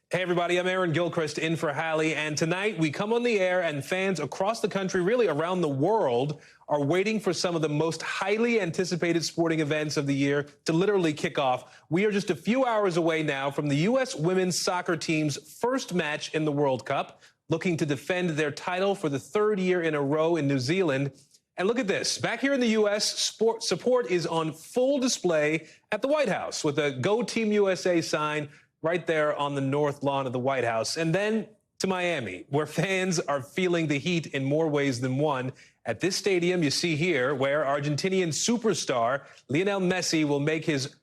Hey everybody, I'm Aaron Gilchrist in for Hallie, and tonight we come on the air and fans across the country, really around the world, are waiting for some of the most highly anticipated sporting events of the year to literally kick off. We are just a few hours away now from the U.S. women's soccer team's first match in the World Cup, looking to defend their title for the third year in a row in New Zealand. And look at this. Back here in the U.S., support is on full display at the White House with a Go Team USA sign right there on the north lawn of the White House. And then to Miami, where fans are feeling the heat in more ways than one. At this stadium you see here, where Argentinian superstar Lionel Messi will make his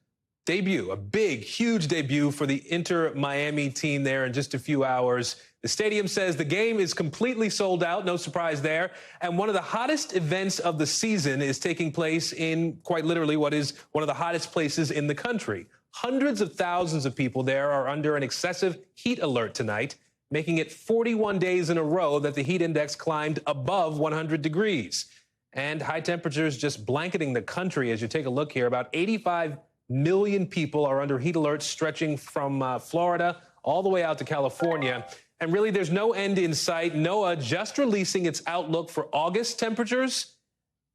debut, a big, huge debut for the Inter Miami team there in just a few hours. The stadium says the game is completely sold out, no surprise there. And one of the hottest events of the season is taking place in quite literally what is one of the hottest places in the country. Hundreds of thousands of people there are under an excessive heat alert tonight, making it 41 days in a row that the heat index climbed above 100 degrees. And high temperatures just blanketing the country. As you take a look here, about 85 million people are under heat alerts stretching from Florida all the way out to California. And really, there's no end in sight. NOAA just releasing its outlook for August temperatures.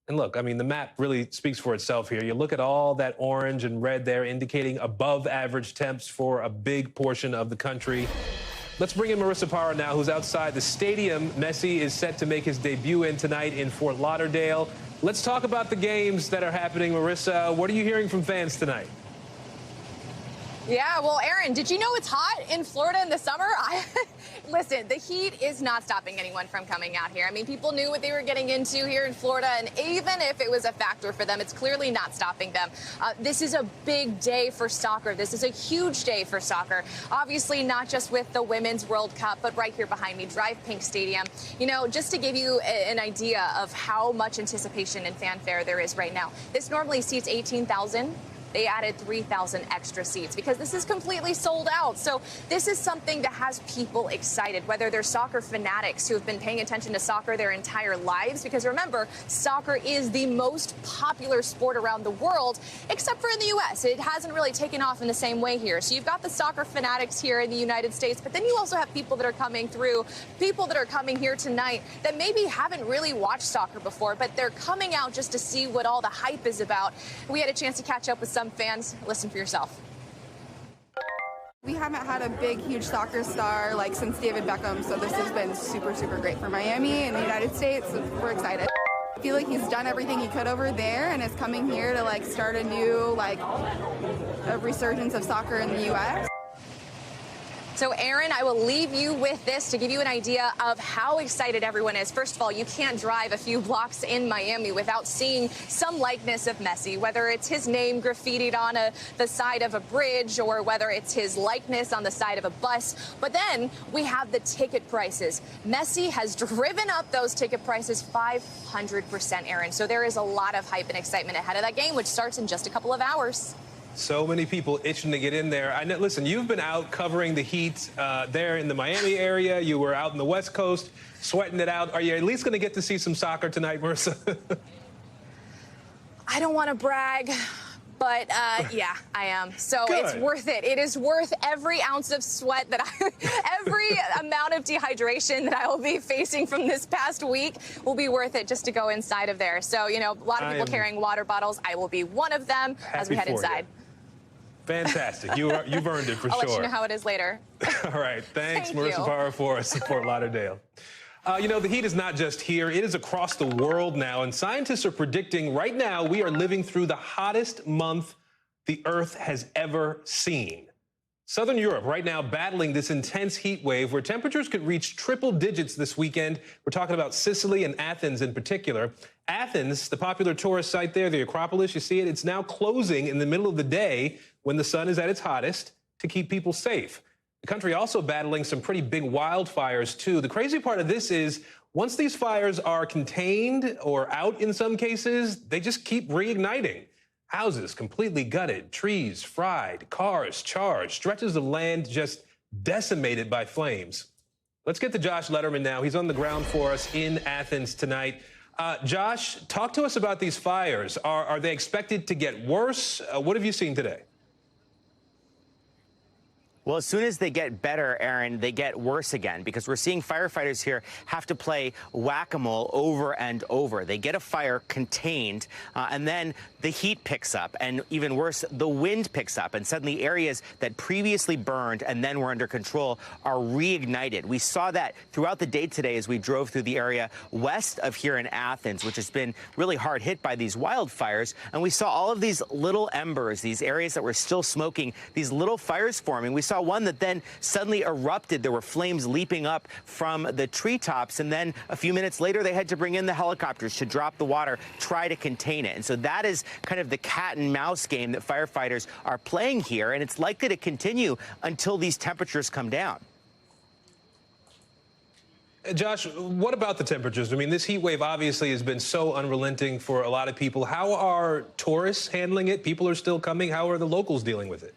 And look, I mean, the map really speaks for itself here. You look at all that orange and red there indicating above average temps for a big portion of the country. Let's bring in Marissa Parra now, who's outside the stadium. Messi is set to make his debut in tonight in Fort Lauderdale. Let's talk about the games that are happening, Marissa. What are you hearing from fans tonight? Yeah, well, Aaron, did you know it's hot in Florida in the summer? Listen, the heat is not stopping anyone from coming out here. I mean, people knew what they were getting into here in Florida, and even if it was a factor for them, it's clearly not stopping them. This is a big day for soccer. This is a huge day for soccer. Obviously, not just with the Women's World Cup, but right here behind me, Drive Pink Stadium. You know, just to give you an idea of how much anticipation and fanfare there is right now, this normally seats 18,000. They added 3,000 extra seats because this is completely sold out. So this is something that has people excited, whether they're soccer fanatics who have been paying attention to soccer their entire lives. Because remember, soccer is the most popular sport around the world, except for in the U.S. It hasn't really taken off in the same way here. So you've got the soccer fanatics here in the United States, but then you also have people that are coming through, people that are coming here tonight that maybe haven't really watched soccer before, but they're coming out just to see what all the hype is about. We had a chance to catch up with some fans. Listen for yourself. We haven't had a big, huge soccer star like since David Beckham, so this has been super, super great for Miami and the United States. We're excited. I feel like he's done everything he could over there and is coming here to like start a new a resurgence of soccer in the U.S. So, Aaron, I will leave you with this to give you an idea of how excited everyone is. First of all, you can't drive a few blocks in Miami without seeing some likeness of Messi, whether it's his name graffitied on the side of a bridge or whether it's his likeness on the side of a bus. But then we have the ticket prices. Messi has driven up those ticket prices 500%, Aaron. So there is a lot of hype and excitement ahead of that game, which starts in just a couple of hours. So many people itching to get in there. I know, listen, you've been out covering the heat there in the Miami area. You were out in the West Coast sweating it out. Are you at least going to get to see some soccer tonight, Marissa? I don't want to brag, but yeah, I am. So Good. It's worth it. It is worth every ounce of sweat every amount of dehydration that I will be facing from this past week will be worth it just to go inside of there. So, you know, a lot of people carrying water bottles. I will be one of them as we head inside. Fantastic. You've earned it for I'll sure. let you know how it is later. All right. Thanks, Thank Marissa you. Parra for us in Fort Lauderdale. You know, the heat is not just here. It is across the world now. And scientists are predicting right now we are living through the hottest month the Earth has ever seen. Southern Europe right now battling this intense heat wave where temperatures could reach triple digits this weekend. We're talking about Sicily and Athens in particular. Athens, the popular tourist site there, the Acropolis, you see it, it's now closing in the middle of the day when the sun is at its hottest to keep people safe. The country also battling some pretty big wildfires, too. The crazy part of this is once these fires are contained or out in some cases, they just keep reigniting. Houses completely gutted, trees fried, cars charged, stretches of land just decimated by flames. Let's get to Josh Letterman now. He's on the ground for us in Athens tonight. Josh, talk to us about these fires. Are they expected to get worse? What have you seen today? Well, as soon as they get better, Aaron, they get worse again, because we're seeing firefighters here have to play whack-a-mole over and over. They get a fire contained, and then the heat picks up, and even worse, the wind picks up, and suddenly areas that previously burned and then were under control are reignited. We saw that throughout the day today as we drove through the area west of here in Athens, which has been really hard hit by these wildfires, and we saw all of these little embers, these areas that were still smoking, these little fires forming. We saw one that then suddenly erupted. There were flames leaping up from the treetops, and then a few minutes later they had to bring in the helicopters to drop the water, try to contain it. And so that is kind of the cat and mouse game that firefighters are playing here, and it's likely to continue until these temperatures come down. Josh, what about the temperatures? I mean, this heat wave obviously has been so unrelenting for a lot of people. How are tourists handling it? People are still coming. How are the locals dealing with it?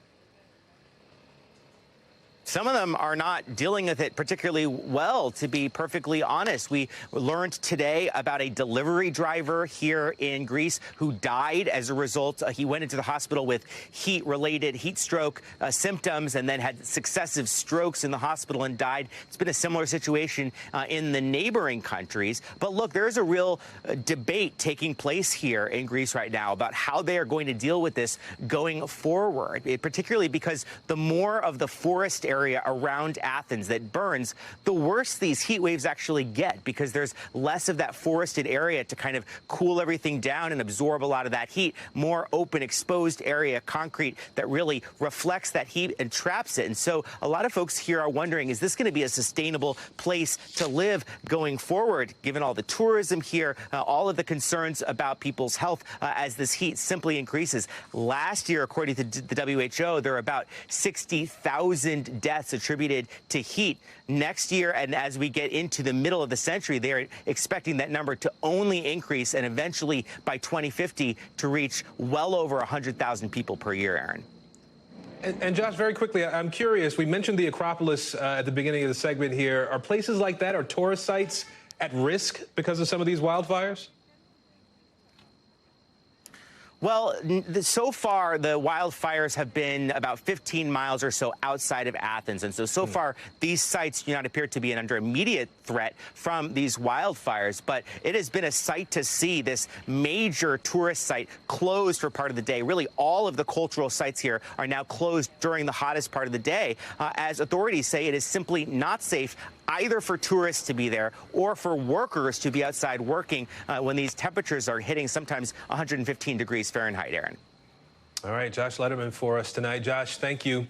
Some of them are not dealing with it particularly well, to be perfectly honest. We learned today about a delivery driver here in Greece who died as a result. He went into the hospital with heat-related heat stroke symptoms and then had successive strokes in the hospital and died. It's been a similar situation in the neighboring countries. But look, there is a real debate taking place here in Greece right now about how they are going to deal with this going forward, particularly because the more of the forest area around Athens that burns, the worse these heat waves actually get, because there's less of that forested area to kind of cool everything down and absorb a lot of that heat. More open, exposed area, concrete that really reflects that heat and traps it. And so a lot of folks here are wondering, is this going to be a sustainable place to live going forward, given all the tourism here, all of the concerns about people's health as this heat simply increases? Last year, according to the WHO, there are about 60,000 deaths attributed to heat. Next year, and as we get into the middle of the century, they're expecting that number to only increase, and eventually by 2050 to reach well over 100,000 people per year, Aaron. And Josh, very quickly, I'm curious, we mentioned the Acropolis at the beginning of the segment here. Are places like that, are tourist sites at risk because of some of these wildfires? Well, so far, the wildfires have been about 15 miles or so outside of Athens. And so far, these sites do not appear to be under immediate threat from these wildfires. But it has been a sight to see, this major tourist site closed for part of the day. Really, all of the cultural sites here are now closed during the hottest part of the day, as authorities say it is simply not safe either for tourists to be there or for workers to be outside working when these temperatures are hitting sometimes 115 degrees Fahrenheit, Aaron. All right, Josh Letterman for us tonight. Josh, thank you.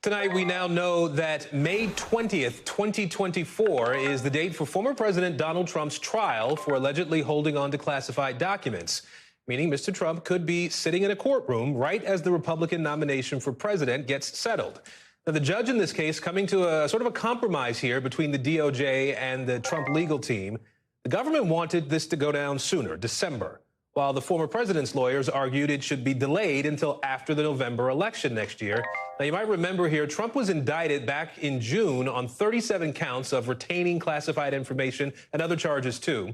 Tonight, we now know that May 20th, 2024 is the date for former President Donald Trump's trial for allegedly holding on to classified documents, meaning Mr. Trump could be sitting in a courtroom right as the Republican nomination for president gets settled. Now, the judge in this case coming to a sort of a compromise here between the DOJ and the Trump legal team. The government wanted this to go down sooner, December, while the former president's lawyers argued it should be delayed until after the November election next year. Now, you might remember here, Trump was indicted back in June on 37 counts of retaining classified information and other charges, too.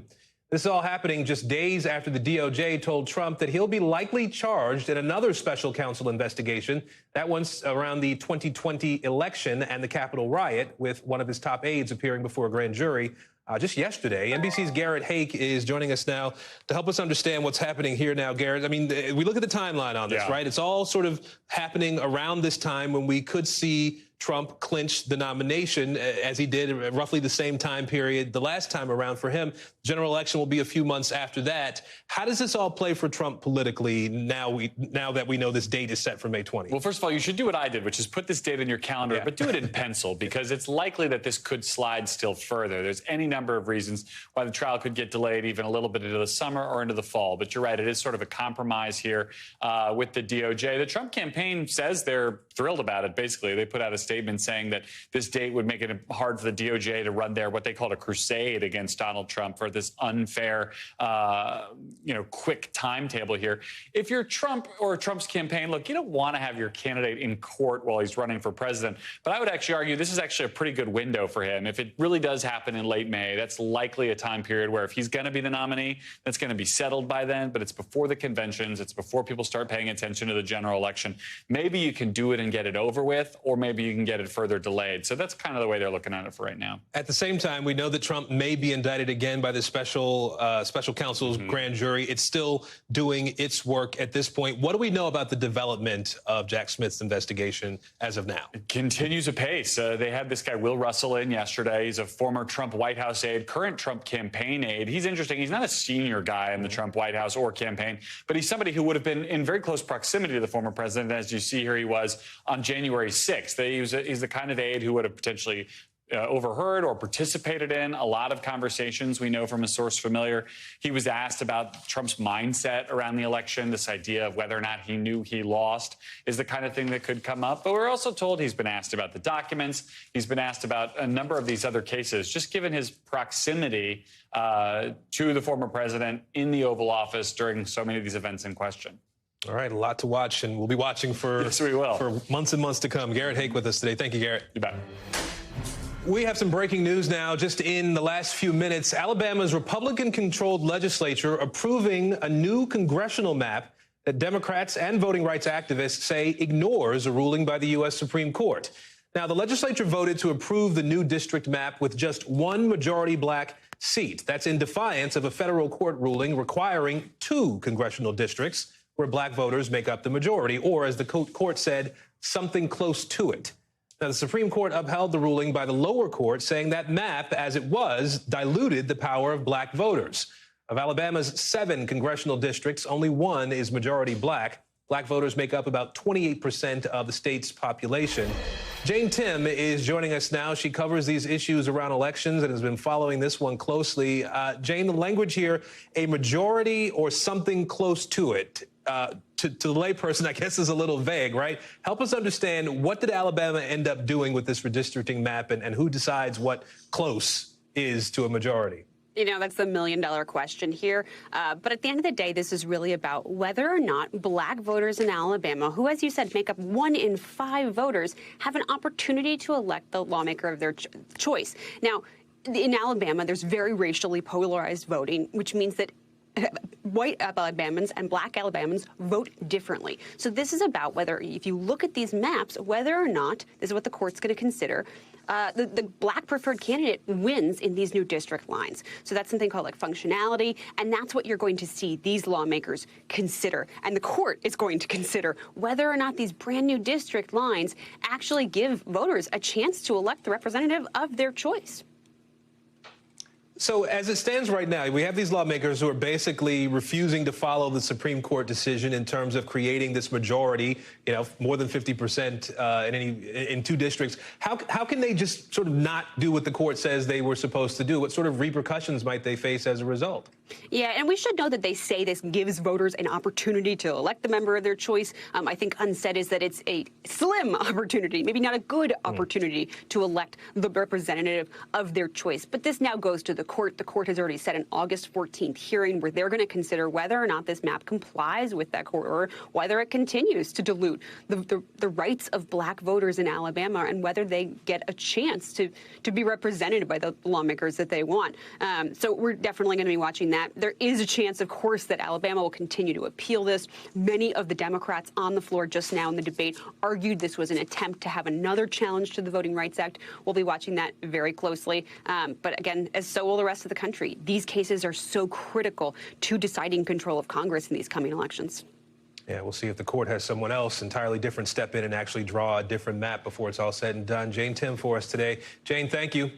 This is all happening just days after the DOJ told Trump that he'll be likely charged in another special counsel investigation. That one's around the 2020 election and the Capitol riot, with one of his top aides appearing before a grand jury just yesterday. NBC's Garrett Hake is joining us now to help us understand what's happening here now. Garrett, I mean, we look at the timeline on this, right? It's all sort of happening around this time when we could see Trump clinch the nomination, as he did at roughly the same time period the last time around for him. General election will be a few months after that. How does this all play for Trump politically now that we know this date is set for May 20th? Well, first of all, you should do what I did, which is put this date in your calendar, but do it in pencil, because it's likely that this could slide still further. There's any number of reasons why the trial could get delayed even a little bit into the summer or into the fall. But you're right, it is sort of a compromise here with the DOJ. The Trump campaign says they're thrilled about it, basically. They put out a statement saying that this date would make it hard for the DOJ to run their, what they called a crusade against Donald Trump for this unfair, quick timetable here. If you're Trump or Trump's campaign, look, you don't want to have your candidate in court while he's running for president. But I would actually argue this is actually a pretty good window for him. If it really does happen in late May, that's likely a time period where if he's going to be the nominee, that's going to be settled by then. But it's before the conventions. It's before people start paying attention to the general election. Maybe you can do it and get it over with, or maybe you can get it further delayed. So that's kind of the way they're looking at it for right now. At the same time, we know that Trump may be indicted again by the special counsel's grand jury. It's still doing its work at this point. What do we know about the development of Jack Smith's investigation as of now? It continues apace. They had this guy, Will Russell, in yesterday. He's a former Trump White House aide, current Trump campaign aide. He's interesting. He's not a senior guy in the Trump White House or campaign, but he's somebody who would have been in very close proximity to the former president. As you see here, he was on January 6th. He's the kind of aide who would have potentially overheard or participated in a lot of conversations. We know from a source familiar. He was asked about Trump's mindset around the election. This idea of whether or not he knew he lost is the kind of thing that could come up. But we're also told he's been asked about the documents. He's been asked about a number of these other cases, just given his proximity to the former president in the Oval Office during so many of these events in question. All right, a lot to watch, and we'll be watching for, yes, we will. For months and months to come. Garrett Haake with us today. Thank you, Garrett. You bet. We have some breaking news now. Just in the last few minutes, Alabama's Republican-controlled legislature approving a new congressional map that Democrats and voting rights activists say ignores a ruling by the U.S. Supreme Court. Now, the legislature voted to approve the new district map with just one majority black seat. That's in defiance of a federal court ruling requiring 2 congressional districts where black voters make up the majority, or as the court said, something close to it. Now, the Supreme Court upheld the ruling by the lower court, saying that map, as it was, diluted the power of black voters. Of Alabama's 7 congressional districts, only 1 is majority black. Black voters make up about 28% of the state's population. Jane Tim is joining us now. She covers these issues around elections and has been following this one closely. Jane, the language here, a majority or something close to it, to the layperson, I guess, is a little vague, right? Help us understand, what did Alabama end up doing with this redistricting map, and who decides what close is to a majority? You know, that's the million-dollar question here. But at the end of the day, this is really about whether or not black voters in Alabama, who, as you said, make up 1 in 5 voters, have an opportunity to elect the lawmaker of their choice. Now, in Alabama, there's very racially polarized voting, which means that white Alabamans and black Alabamans vote differently. So this is about whether, if you look at these maps, whether or not, this is what the court's going to consider, the black preferred candidate wins in these new district lines. So that's something called like functionality, and that's what you're going to see these lawmakers consider. And the court is going to consider whether or not these brand new district lines actually give voters a chance to elect the representative of their choice. So as it stands right now, we have these lawmakers who are basically refusing to follow the Supreme Court decision in terms of creating this majority, you know, more than 50% in 2 districts. How can they just sort of not do what the court says they were supposed to do? What sort of repercussions might they face as a result? Yeah, and we should know that they say this gives voters an opportunity to elect the member of their choice. I think unsaid is that it's a slim opportunity, maybe not a good opportunity to elect the representative of their choice. But this now goes to the court. The court has already set an August 14th hearing where they're going to consider whether or not this map complies with that court, or whether it continues to dilute the rights of black voters in Alabama, and whether they get a chance to be represented by the lawmakers that they want. So we're definitely going to be watching that. There is a chance, of course, that Alabama will continue to appeal this. Many of the Democrats on the floor just now in the debate argued this was an attempt to have another challenge to the Voting Rights Act. We'll be watching that very closely. But again, as so will the rest of the country, these cases are so critical to deciding control of Congress in these coming elections. Yeah, we'll see if the court has someone else entirely different step in and actually draw a different map before it's all said and done. Jane Tim for us today. Jane, thank you.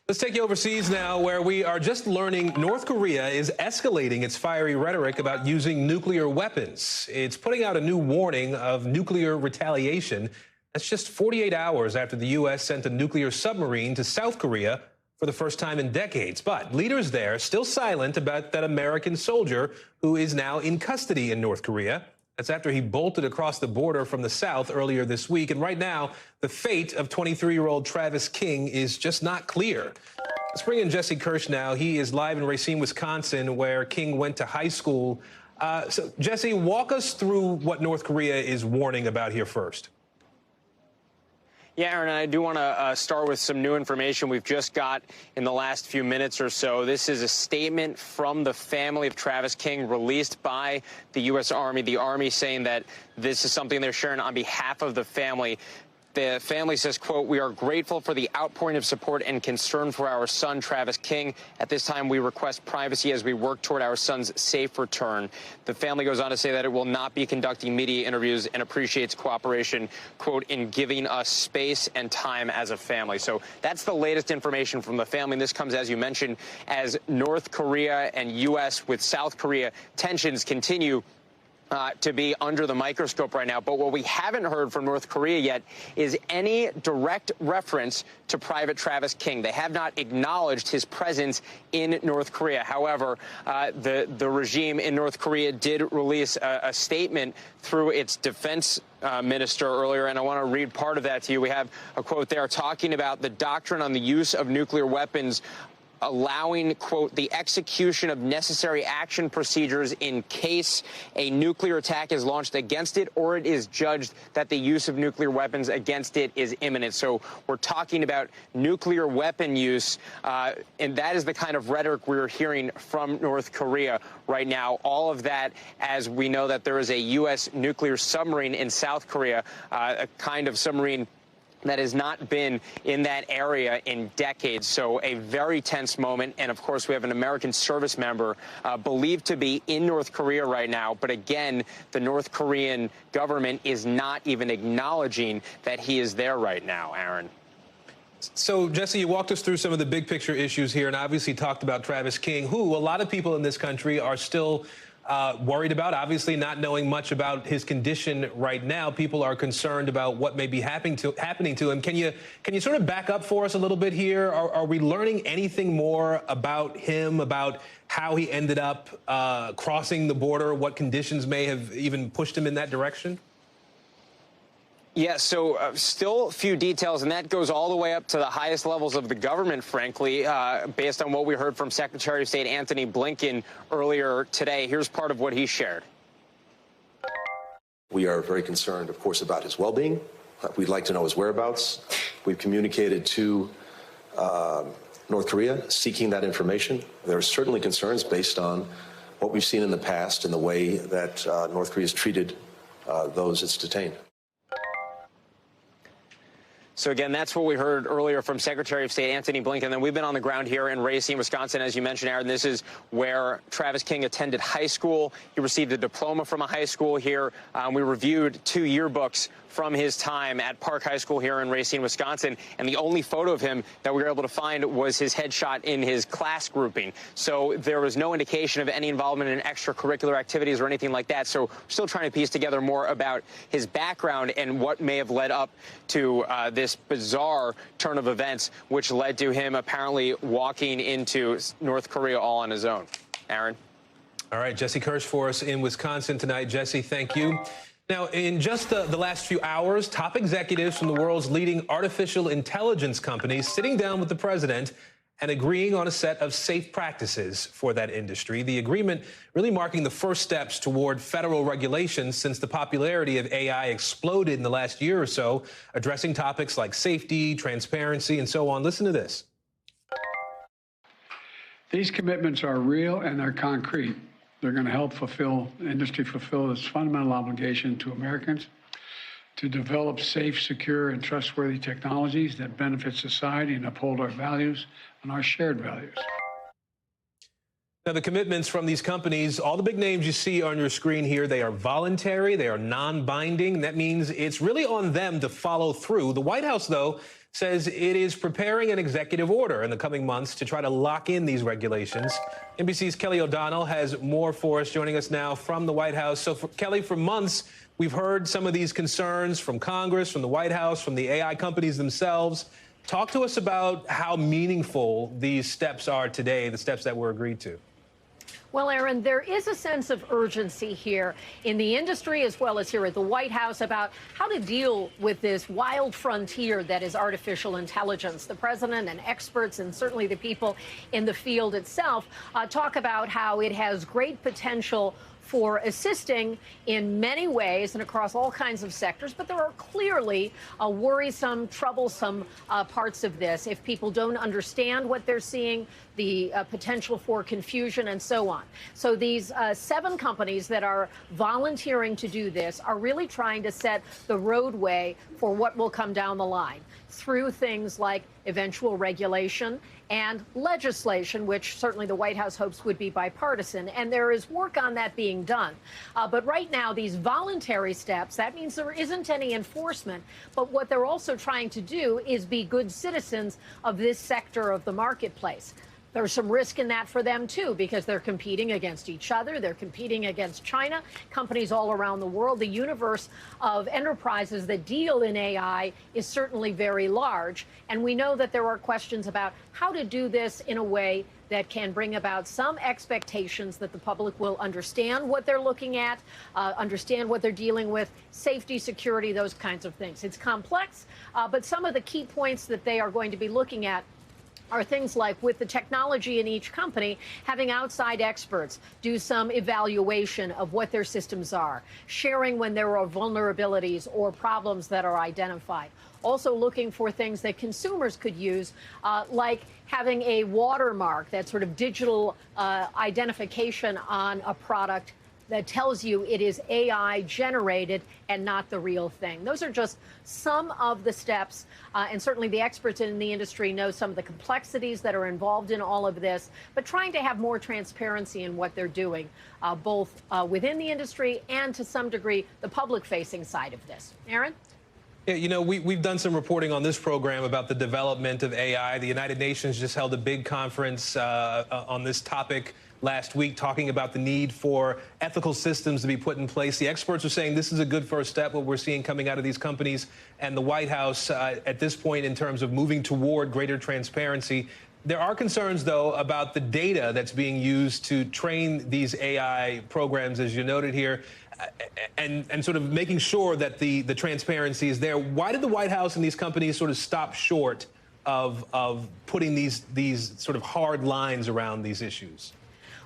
Let's take you overseas now, where we are just learning North Korea is escalating its fiery rhetoric about using nuclear weapons. It's putting out a new warning of nuclear retaliation. That's just 48 hours after the U.S. sent a nuclear submarine to South Korea for the first time in decades. But leaders there still silent about that American soldier who is now in custody in North Korea. That's after he bolted across the border from the south earlier this week. And right now, the fate of 23-year-old Travis King is just not clear. Let's bring in Jesse Kirsch now. He is live in Racine, Wisconsin, where King went to high school. So, Jesse, walk us through what North Korea is warning about here first. Yeah, Aaron, I do want to start with some new information we've just got in the last few minutes or so. This is a statement from the family of Travis King released by the U.S. Army. The Army saying that this is something they're sharing on behalf of the family. The family says, quote, "We are grateful for the outpouring of support and concern for our son, Travis King. At this time, we request privacy as we work toward our son's safe return." The family goes on to say that it will not be conducting media interviews and appreciates cooperation, quote, "in giving us space and time as a family." So that's the latest information from the family. And this comes, as you mentioned, as North Korea and U.S. with South Korea tensions continue to be under the microscope right now. But what we haven't heard from North Korea yet is any direct reference to Private Travis King. They have not acknowledged his presence in North Korea. However, the regime in North Korea did release a statement through its defense minister earlier, and I want to read part of that to you. We have a quote there talking about the doctrine on the use of nuclear weapons allowing, quote, "the execution of necessary action procedures in case a nuclear attack is launched against it or it is judged that the use of nuclear weapons against it is imminent." So we're talking about nuclear weapon use, and that is the kind of rhetoric we're hearing from North Korea right now. All of that as we know that there is a U.S. nuclear submarine in South Korea, a kind of submarine that has not been in that area in decades. So a very tense moment. And of course, we have an American service member believed to be in North Korea right now. But again, the North Korean government is not even acknowledging that he is there right now, Aaron. So, Jesse, you walked us through some of the big picture issues here and obviously talked about Travis King, who a lot of people in this country are still worried about, obviously not knowing much about his condition right now. People are concerned about what may be happening to him. Can you sort of back up for us a little bit here? Are we learning anything more about him, about how he ended up crossing the border, what conditions may have even pushed him in that direction? Yeah, so still a few details, and that goes all the way up to the highest levels of the government, frankly, based on what we heard from Secretary of State Antony Blinken earlier today. Here's part of what he shared. We are very concerned, of course, about his well-being. We'd like to know his whereabouts. We've communicated to North Korea seeking that information. There are certainly concerns based on what we've seen in the past and the way that North Korea has treated those it's detained. So, again, that's what we heard earlier from Secretary of State Antony Blinken. And then we've been on the ground here in Racine, Wisconsin, as you mentioned, Aaron. This is where Travis King attended high school. He received a diploma from a high school here. We reviewed 2 yearbooks from his time at Park High School here in Racine, Wisconsin. And the only photo of him that we were able to find was his headshot in his class grouping. So there was no indication of any involvement in extracurricular activities or anything like that. So we're still trying to piece together more about his background and what may have led up to this bizarre turn of events, which led to him apparently walking into North Korea all on his own. Aaron? All right, Jesse Kirsch for us in Wisconsin tonight. Jesse, thank you. Now, in just the last few hours, top executives from the world's leading artificial intelligence companies sitting down with the president and agreeing on a set of safe practices for that industry. The agreement really marking the first steps toward federal regulations since the popularity of AI exploded in the last year or so, addressing topics like safety, transparency, and so on. Listen to this. These commitments are real and they're concrete. They're going to help industry fulfill its fundamental obligation to Americans to develop safe, secure, and trustworthy technologies that benefit society and uphold our values and our shared values. Now, the commitments from these companies, all the big names you see on your screen here, they are voluntary, they are non-binding. That means it's really on them to follow through. The White House, though, says it is preparing an executive order in the coming months to try to lock in these regulations. NBC's Kelly O'Donnell has more for us, joining us now from the White House. So, Kelly, for months, we've heard some of these concerns from Congress, from the White House, from the AI companies themselves. Talk to us about how meaningful these steps are today, the steps that were agreed to. Well, Aaron, there is a sense of urgency here in the industry as well as here at the White House about how to deal with this wild frontier that is artificial intelligence. The president and experts and certainly the people in the field itself talk about how it has great potential for assisting in many ways and across all kinds of sectors. But there are clearly worrisome, troublesome parts of this if people don't understand what they're seeing, the potential for confusion and so on. So these 7 companies that are volunteering to do this are really trying to set the roadway for what will come down the line through things like eventual regulation and legislation, which certainly the White House hopes would be bipartisan. And there is work on that being done. But right now, these voluntary steps, that means there isn't any enforcement. But what they're also trying to do is be good citizens of this sector of the marketplace. There's some risk in that for them, too, because they're competing against each other. They're competing against China, companies all around the world. The universe of enterprises that deal in AI is certainly very large. And we know that there are questions about how to do this in a way that can bring about some expectations that the public will understand what they're looking at, understand what they're dealing with, safety, security, those kinds of things. It's complex, but some of the key points that they are going to be looking at are things like, with the technology in each company, having outside experts do some evaluation of what their systems are, sharing when there are vulnerabilities or problems that are identified. Also looking for things that consumers could use, like having a watermark, that sort of digital identification on a product that tells you it is AI generated and not the real thing. Those are just some of the steps, and certainly the experts in the industry know some of the complexities that are involved in all of this, but trying to have more transparency in what they're doing, both within the industry and to some degree the public-facing side of this. Aaron? Yeah, you know, we've done some reporting on this program about the development of AI. The United Nations just held a big conference on this topic last week, talking about the need for ethical systems to be put in place. The experts are saying this is a good first step, what we're seeing coming out of these companies and the White House at this point in terms of moving toward greater transparency. There are concerns, though, about the data that's being used to train these AI programs, as you noted here, and sort of making sure that the transparency is there. Why did the White House and these companies sort of stop short of putting these sort of hard lines around these issues?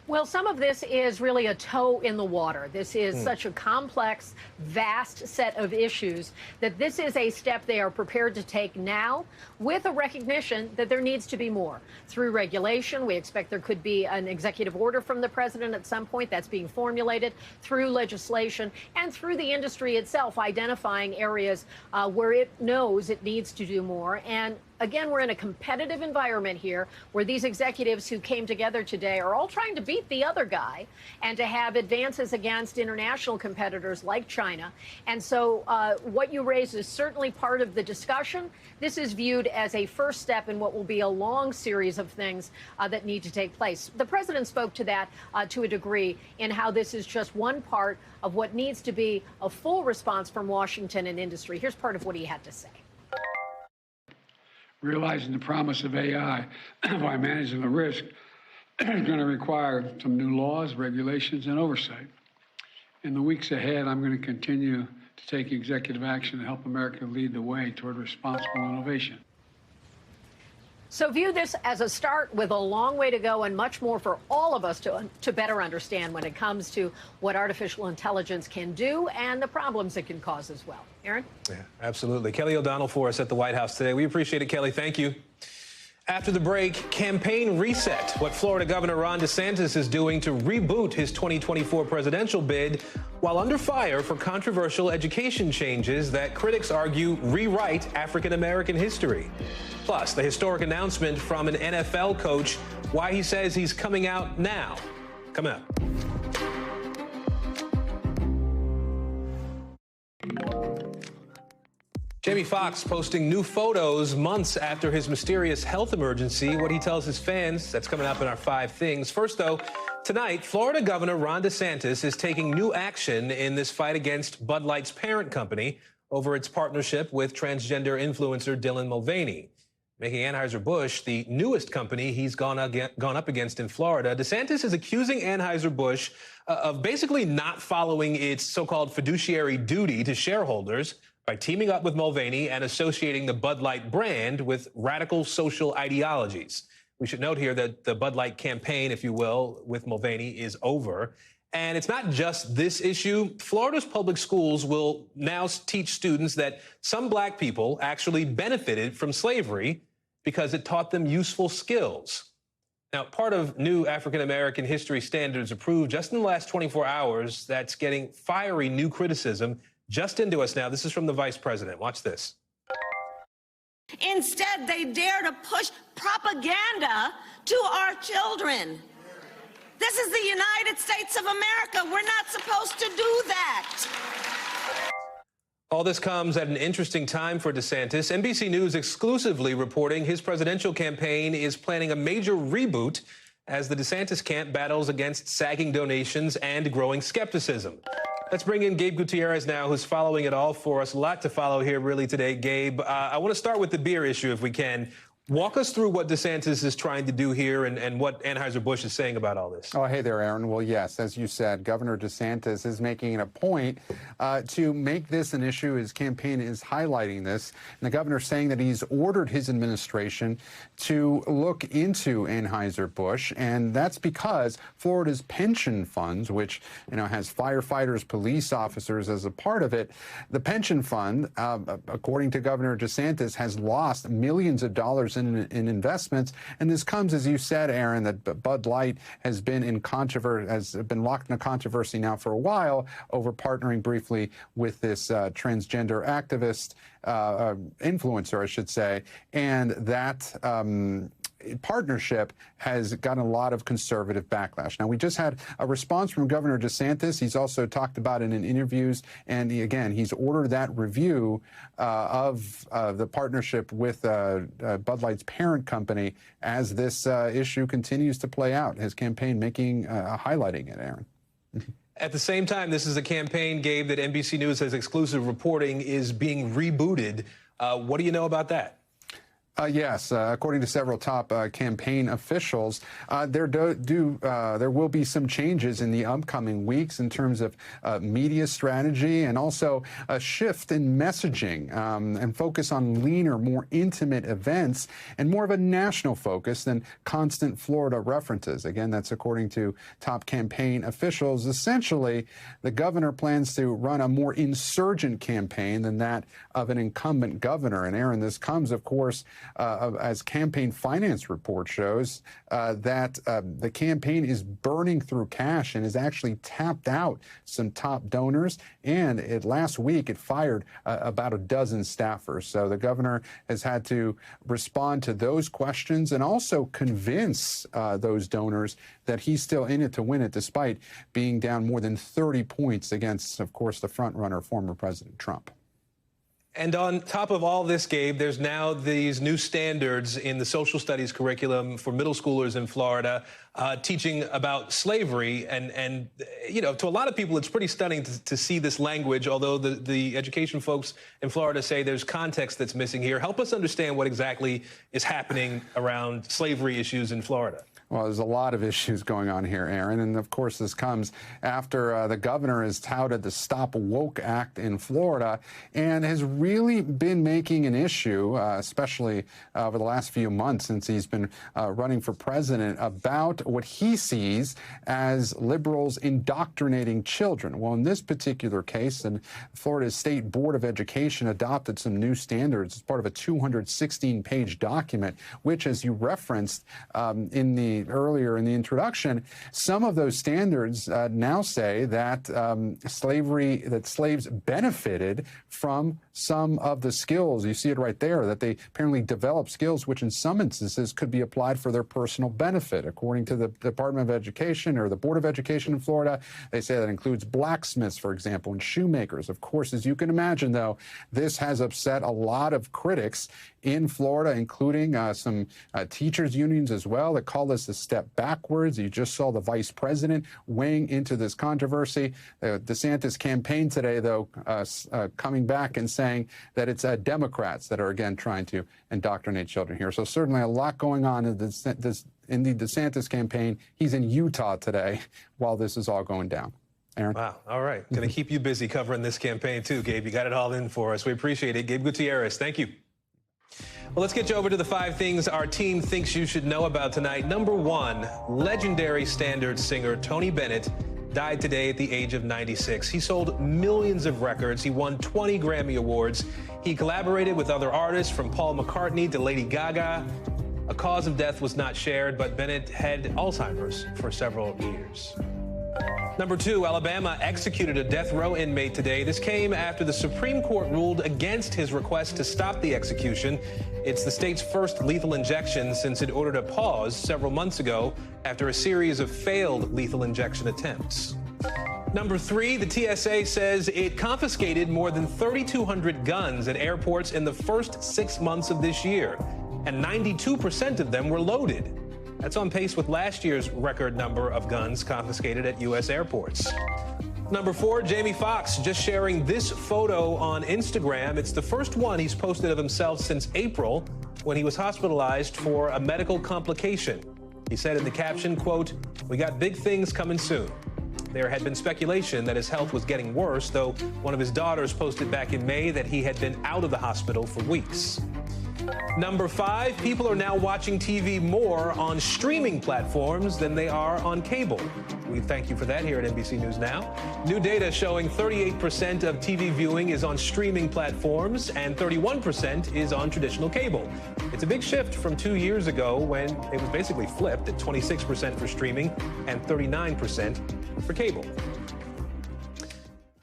Well, some of this is really a toe in the water. This is such a complex, vast set of issues that this is a step they are prepared to take now with a recognition that there needs to be more. Through regulation, we expect there could be an executive order from the president at some point that's being formulated, through legislation, and through the industry itself identifying areas where it knows it needs to do more. And again, we're in a competitive environment here where these executives who came together today are all trying to beat the other guy and to have advances against international competitors like China. And so what you raise is certainly part of the discussion. This is viewed as a first step in what will be a long series of things that need to take place. The president spoke to that to a degree in how this is just one part of what needs to be a full response from Washington and industry. Here's part of what he had to say. Realizing the promise of AI by managing the risk is going to require some new laws, regulations, and oversight. In the weeks ahead, I'm going to continue to take executive action to help America lead the way toward responsible innovation. So view this as a start with a long way to go and much more for all of us to better understand when it comes to what artificial intelligence can do and the problems it can cause as well. Aaron? Yeah, absolutely. Kelly O'Donnell for us at the White House today. We appreciate it, Kelly. Thank you. After the break, campaign reset, what Florida Governor Ron DeSantis is doing to reboot his 2024 presidential bid while under fire for controversial education changes that critics argue rewrite African-American history. Plus, the historic announcement from an NFL coach, why he says he's coming out now. Coming up. Jamie Foxx posting new photos months after his mysterious health emergency. What he tells his fans, that's coming up in our 5 things. First, though, tonight, Florida Governor Ron DeSantis is taking new action in this fight against Bud Light's parent company over its partnership with transgender influencer Dylan Mulvaney. Making Anheuser-Busch the newest company he's gone up against in Florida. DeSantis is accusing Anheuser-Busch of basically not following its so-called fiduciary duty to shareholders by teaming up with Mulvaney and associating the Bud Light brand with radical social ideologies. We should note here that the Bud Light campaign, if you will, with Mulvaney is over. And it's not just this issue. Florida's public schools will now teach students that some black people actually benefited from slavery because it taught them useful skills. Now, part of new African-American history standards approved just in the last 24 hours that's getting fiery new criticism just into us now. This is from the vice president. Watch this. Instead, they dare to push propaganda to our children. This is the United States of America. We're not supposed to do that. All this comes at an interesting time for DeSantis. NBC News exclusively reporting his presidential campaign is planning a major reboot as the DeSantis camp battles against sagging donations and growing skepticism. Let's bring in Gabe Gutierrez now, who's following it all for us. A lot to follow here, really, today, Gabe. I want to start with the beer issue, if we can. Walk us through what DeSantis is trying to do here and what Anheuser-Busch is saying about all this. Oh, hey there, Aaron. Well, yes, as you said, Governor DeSantis is making it a point to make this an issue. His campaign is highlighting this. And the governor saying that he's ordered his administration to look into Anheuser-Busch. And that's because Florida's pension funds, which, has firefighters, police officers as a part of it, the pension fund, according to Governor DeSantis, has lost millions of dollars in investments. And this comes, as you said, Aaron, that Bud Light has been locked in a controversy now for a while over partnering briefly with this transgender activist influencer, I should say, and that partnership has gotten a lot of conservative backlash. Now, we just had a response from Governor DeSantis. He's also talked about it in interviews, and he's ordered that review of the partnership with Bud Light's parent company as this issue continues to play out. His campaign highlighting it, Aaron. At the same time, this is a campaign, Gabe, that NBC News has exclusive reporting is being rebooted. What do you know about that? Yes, according to several top campaign officials, there will be some changes in the upcoming weeks in terms of media strategy and also a shift in messaging and focus on leaner, more intimate events and more of a national focus than constant Florida references. Again, that's according to top campaign officials. Essentially, the governor plans to run a more insurgent campaign than that of an incumbent governor. And Aaron, this comes, of course, as campaign finance report shows, that the campaign is burning through cash and has actually tapped out some top donors. And last week, it fired about a dozen staffers. So the governor has had to respond to those questions and also convince those donors that he's still in it to win it, despite being down more than 30 points against, of course, the frontrunner, former President Trump. And on top of all this, Gabe, there's now these new standards in the social studies curriculum for middle schoolers in Florida, teaching about slavery. And to a lot of people, it's pretty stunning to see this language, although the education folks in Florida say there's context that's missing here. Help us understand what exactly is happening around slavery issues in Florida. Well, there's a lot of issues going on here, Aaron. And, of course, this comes after the governor has touted the Stop Woke Act in Florida and has really been making an issue, especially over the last few months since he's been running for president, about what he sees as liberals indoctrinating children. Well, in this particular case, the Florida State Board of Education adopted some new standards as part of a 216-page document, which, as you referenced earlier in the introduction, some of those standards now say that slaves benefited from some of the skills. You see it right there, that they apparently developed skills which in some instances could be applied for their personal benefit. According to the Department of Education or the Board of Education in Florida, they say that includes blacksmiths, for example, and shoemakers. Of course, as you can imagine, though, this has upset a lot of critics in Florida, including some teachers' unions as well, that call this a step backwards. You just saw the vice president weighing into this controversy. The DeSantis campaign today, though, coming back and saying that it's Democrats that are, again, trying to indoctrinate children here. So certainly a lot going on in the DeSantis campaign. He's in Utah today while this is all going down. Aaron? Wow. All right. Going to keep you busy covering this campaign, too, Gabe. You got it all in for us. We appreciate it. Gabe Gutierrez, thank you. Well, let's get you over to the 5 things our team thinks you should know about tonight. Number 1, legendary standard singer Tony Bennett died today at the age of 96. He sold millions of records. He won 20 Grammy Awards. He collaborated with other artists from Paul McCartney to Lady Gaga. A cause of death was not shared, but Bennett had Alzheimer's for several years. Number 2, Alabama executed a death row inmate today. This came after the Supreme Court ruled against his request to stop the execution. It's the state's first lethal injection since it ordered a pause several months ago after a series of failed lethal injection attempts. Number 3, the TSA says it confiscated more than 3,200 guns at airports in the first 6 months of this year, and 92% of them were loaded. That's on pace with last year's record number of guns confiscated at U.S. airports. Number 4, Jamie Foxx just sharing this photo on Instagram. It's the first one he's posted of himself since April when he was hospitalized for a medical complication. He said in the caption, quote, "We got big things coming soon." There had been speculation that his health was getting worse, though one of his daughters posted back in May that he had been out of the hospital for weeks. Number 5, people are now watching TV more on streaming platforms than they are on cable. We thank you for that here at NBC News Now. New data showing 38% of TV viewing is on streaming platforms and 31% is on traditional cable. It's a big shift from 2 years ago when it was basically flipped at 26% for streaming and 39% for cable.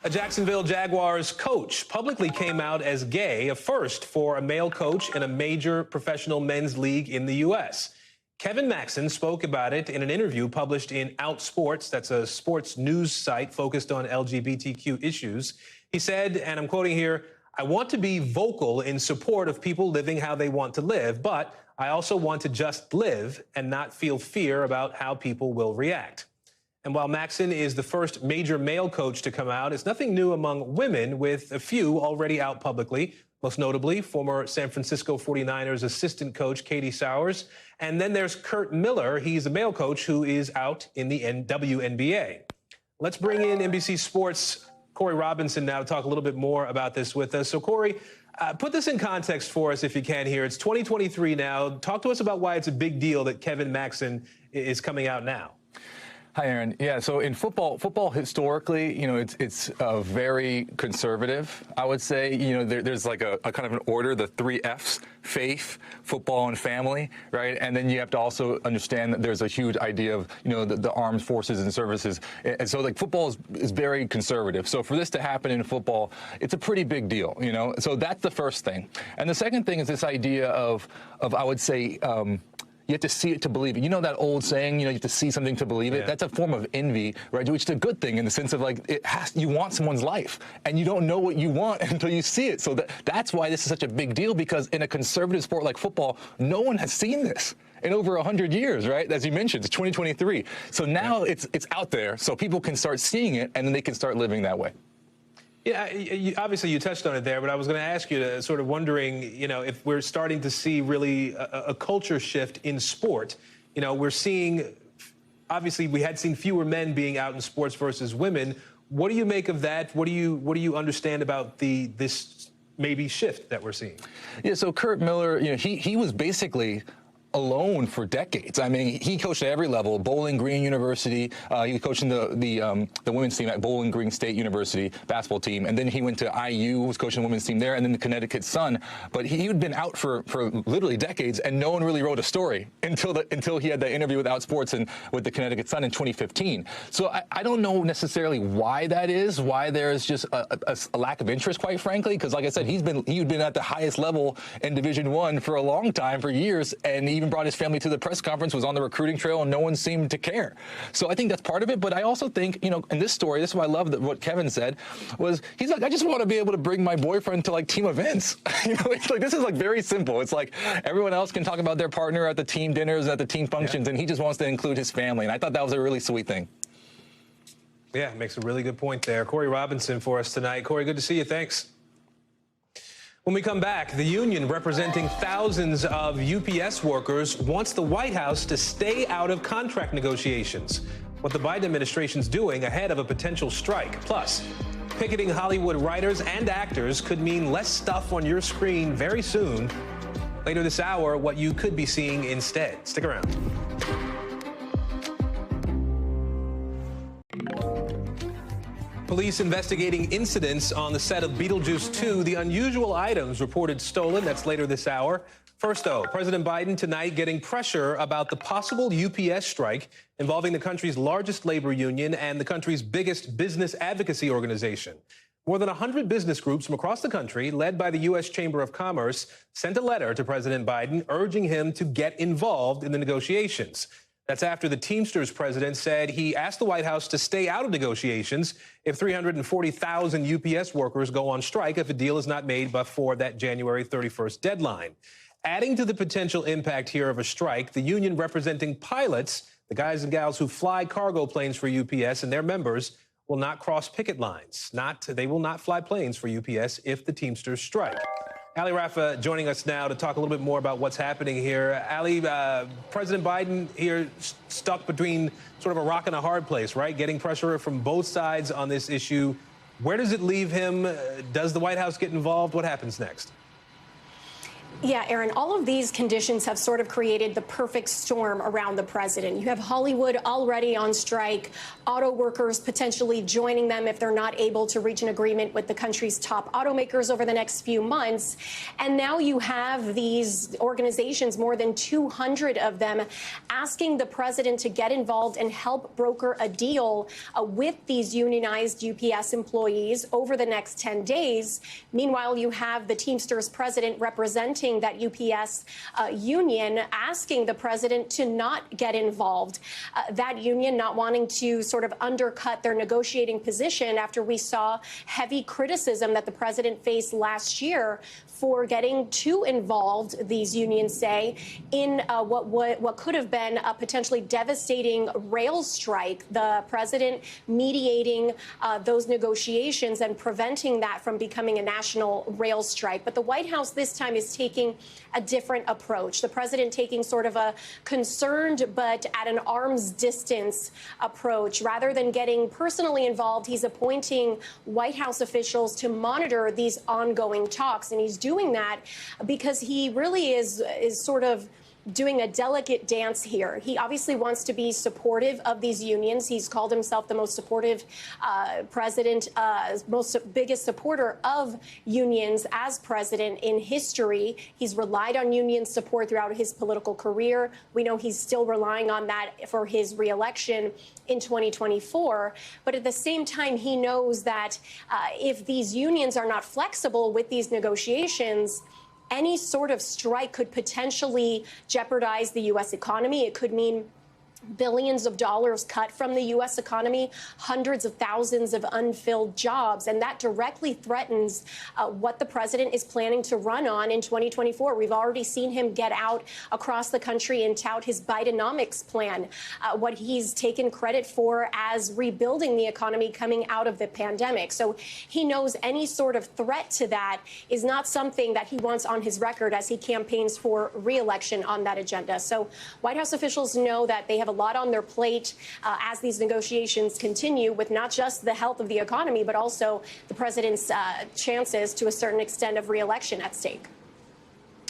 A Jacksonville Jaguars coach publicly came out as gay, a first for a male coach in a major professional men's league in the U.S. Kevin Maxson spoke about it in an interview published in Outsports. That's a sports news site focused on LGBTQ issues. He said, and I'm quoting here, "I want to be vocal in support of people living how they want to live, but I also want to just live and not feel fear about how people will react." And while Maxson is the first major male coach to come out, it's nothing new among women, with a few already out publicly, most notably former San Francisco 49ers assistant coach Katie Sowers. And then there's Kurt Miller. He's a male coach who is out in the WNBA. Let's bring in NBC Sports' Corey Robinson now to talk a little bit more about this with us. So, Corey, put this in context for us if you can here. It's 2023 now. Talk to us about why it's a big deal that Kevin Maxson is coming out now. Hi, Aaron. Yeah, so in football historically, it's very conservative, I would say. There's like a kind of an order, the 3 Fs, faith, football, and family, right? And then you have to also understand that there's a huge idea of, the armed forces and services. And so, like, football is very conservative. So for this to happen in football, it's a pretty big deal, So that's the first thing. And the second thing is this idea of I would say, you have to see it to believe it. You know that old saying, you have to see something to believe it? Yeah. That's a form of envy, right? Which is a good thing in the sense of, like, you want someone's life, and you don't know what you want until you see it. So that's why this is such a big deal, because in a conservative sport like football, no one has seen this in over 100 years, right? As you mentioned, it's 2023. So now it's out there, so people can start seeing it, and then they can start living that way. Yeah, obviously you touched on it there, but I was going to ask you to sort of wondering, if we're starting to see really a culture shift in sport. We're seeing, obviously we had seen fewer men being out in sports versus women. What do you make of that? What do you understand about this maybe shift that we're seeing? Yeah, so Kurt Miller, he was basically alone for decades. I mean, he coached at every level. Bowling Green University. He was coaching the women's team at Bowling Green State University basketball team, and then he went to IU, was coaching the women's team there, and then the Connecticut Sun. But he had been out for literally decades, and no one really wrote a story until he had that interview with Outsports and with the Connecticut Sun in 2015. So I don't know necessarily why that is. Why there's just a lack of interest, quite frankly, because like I said, he'd been at the highest level in Division I for a long time, for years, and even brought his family to the press conference, was on the recruiting trail, and no one seemed to care. So I think that's part of it. But I also think, in this story, this is why I love what Kevin said, was he's like, I just want to be able to bring my boyfriend to like team events. It's like, this is like very simple. It's like everyone else can talk about their partner at the team dinners, at the team functions, and he just wants to include his family. And I thought that was a really sweet thing. Yeah, makes a really good point there. Corey Robinson for us tonight. Corey, good to see you. Thanks. When we come back, the union representing thousands of UPS workers wants the White House to stay out of contract negotiations. What the Biden administration's doing ahead of a potential strike. Plus, picketing Hollywood writers and actors could mean less stuff on your screen very soon. Later this hour, what you could be seeing instead. Stick around. Police investigating incidents on the set of Beetlejuice 2, the unusual items reported stolen. That's later this hour. First, though, President Biden tonight getting pressure about the possible UPS strike involving the country's largest labor union and the country's biggest business advocacy organization. More than 100 business groups from across the country, led by the U.S. Chamber of Commerce, sent a letter to President Biden urging him to get involved in the negotiations. That's after the Teamsters president said he asked the White House to stay out of negotiations if 340,000 UPS workers go on strike if a deal is not made before that January 31st deadline. Adding to the potential impact here of a strike, the union representing pilots, the guys and gals who fly cargo planes for UPS, and their members will not cross picket lines. They will not fly planes for UPS if the Teamsters strike. Hallie Raffa joining us now to talk a little bit more about what's happening here. Hallie, President Biden here stuck between sort of a rock and a hard place, right? Getting pressure from both sides on this issue. Where does it leave him? Does the White House get involved? What happens next? Yeah, Aaron, all of these conditions have sort of created the perfect storm around the president. You have Hollywood already on strike, auto workers potentially joining them if they're not able to reach an agreement with the country's top automakers over the next few months. And now you have these organizations, more than 200 of them, asking the president to get involved and help broker a deal with these unionized UPS employees over the next 10 days. Meanwhile, you have the Teamsters president representing that UPS union asking the president to not get involved. That union not wanting to sort of undercut their negotiating position after we saw heavy criticism that the president faced last year for getting too involved, these unions say, in what could have been a potentially devastating rail strike. The president mediating those negotiations and preventing that from becoming a national rail strike. But the White House this time is taking a different approach. The president taking sort of a concerned but at an arm's distance approach. Rather than getting personally involved, he's appointing White House officials to monitor these ongoing talks. And he's doing that because he really is sort of doing a delicate dance here. He obviously wants to be supportive of these unions. He's called himself the most supportive president, biggest supporter of unions as president in history. He's relied on union support throughout his political career. We know he's still relying on that for his reelection in 2024. But at the same time, he knows that if these unions are not flexible with these negotiations, any sort of strike could potentially jeopardize the U.S. economy. It could mean billions of dollars cut from the U.S. economy, hundreds of thousands of unfilled jobs. And that directly threatens what the president is planning to run on in 2024. We've already seen him get out across the country and tout his Bidenomics plan, what he's taken credit for as rebuilding the economy coming out of the pandemic. So he knows any sort of threat to that is not something that he wants on his record as he campaigns for re-election on that agenda. So White House officials know that they have a lot on their plate as these negotiations continue, with not just the health of the economy, but also the president's chances to a certain extent of re-election at stake.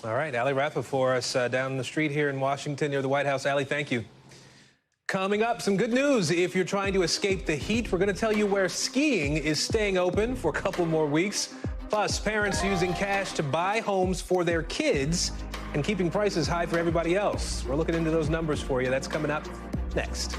All right, Hallie Raffa for us down the street here in Washington near the White House. Hallie, thank you. Coming up, some good news. If you're trying to escape the heat, we're going to tell you where skiing is staying open for a couple more weeks. Plus, parents using cash to buy homes for their kids and keeping prices high for everybody else. We're looking into those numbers for you. That's coming up next.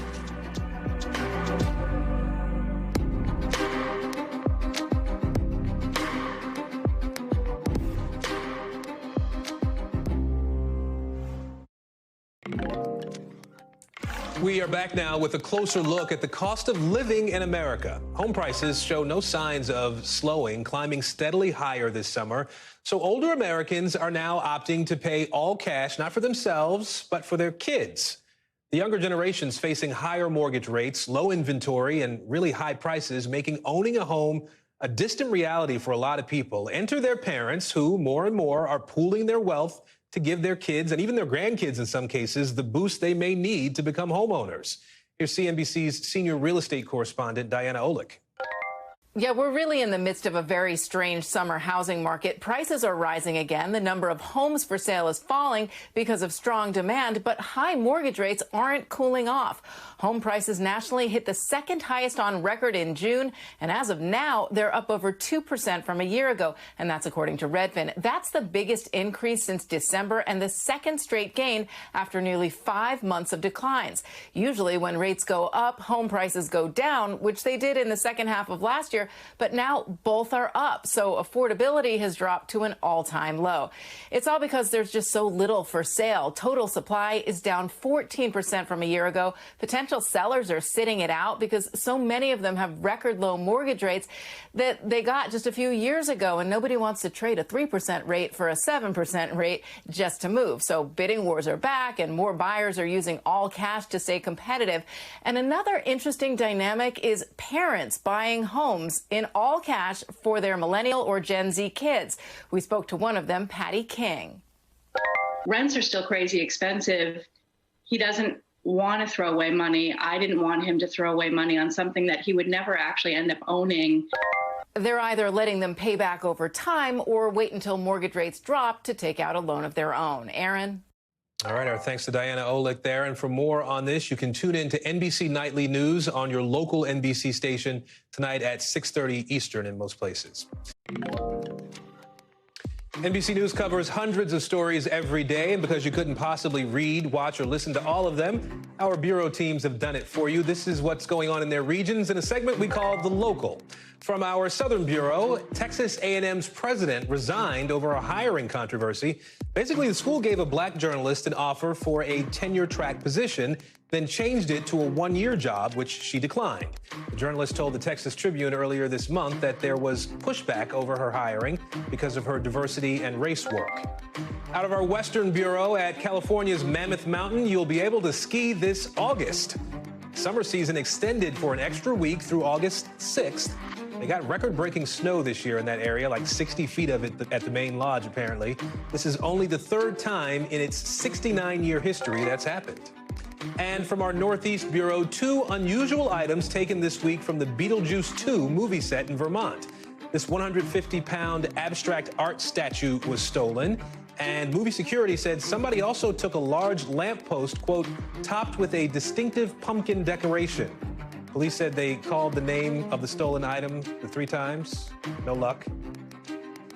We are back now with a closer look at the cost of living in America. Home prices show no signs of slowing, climbing steadily higher this summer. So older Americans are now opting to pay all cash, not for themselves, but for their kids. The younger generation's facing higher mortgage rates, low inventory, and really high prices, making owning a home a distant reality for a lot of people. Enter their parents, who more and more are pooling their wealth to give their kids, and even their grandkids in some cases, the boost they may need to become homeowners. Here's CNBC's senior real estate correspondent, Diana Olick. Yeah, we're really in the midst of a very strange summer housing market. Prices are rising again. The number of homes for sale is falling because of strong demand, but high mortgage rates aren't cooling off. Home prices nationally hit the second highest on record in June, and as of now, they're up over 2% from a year ago, and that's according to Redfin. That's the biggest increase since December and the second straight gain after nearly 5 months of declines. Usually when rates go up, home prices go down, which they did in the second half of last year, but now both are up, so affordability has dropped to an all-time low. It's all because there's just so little for sale. Total supply is down 14% from a year ago. Potential sellers are sitting it out because so many of them have record low mortgage rates that they got just a few years ago, and nobody wants to trade a 3% rate for a 7% rate just to move. So bidding wars are back, and more buyers are using all cash to stay competitive. And another interesting dynamic is parents buying homes in all cash for their millennial or Gen Z kids. We spoke to one of them, Patty King. Rents are still crazy expensive. He doesn't want to throw away money. I didn't want him to throw away money on something that he would never actually end up owning. They're either letting them pay back over time or wait until mortgage rates drop to take out a loan of their own. Aaron? All right, our thanks to Diana Olick there. And for more on this, you can tune in to NBC Nightly News on your local NBC station tonight at 6:30 Eastern in most places. NBC News covers hundreds of stories every day, and because you couldn't possibly read, watch, or listen to all of them, our bureau teams have done it for you. This is what's going on in their regions in a segment we call The Local. From our Southern Bureau, Texas A&M's president resigned over a hiring controversy. Basically, the school gave a black journalist an offer for a tenure-track position, then changed it to a one-year job, which she declined. The journalist told the Texas Tribune earlier this month that there was pushback over her hiring because of her diversity and race work. Out of our Western Bureau, at California's Mammoth Mountain, you'll be able to ski this August. Summer season extended for an extra week through August 6th. They got record-breaking snow this year in that area, like 60 feet of it at the main lodge, apparently. This is only the third time in its 69-year history that's happened. And from our Northeast Bureau, 2 unusual items taken this week from the Beetlejuice 2 movie set in Vermont. This 150-pound abstract art statue was stolen, and movie security said somebody also took a large lamppost, quote, topped with a distinctive pumpkin decoration. Police said they called the name of the stolen item the 3 times. No luck.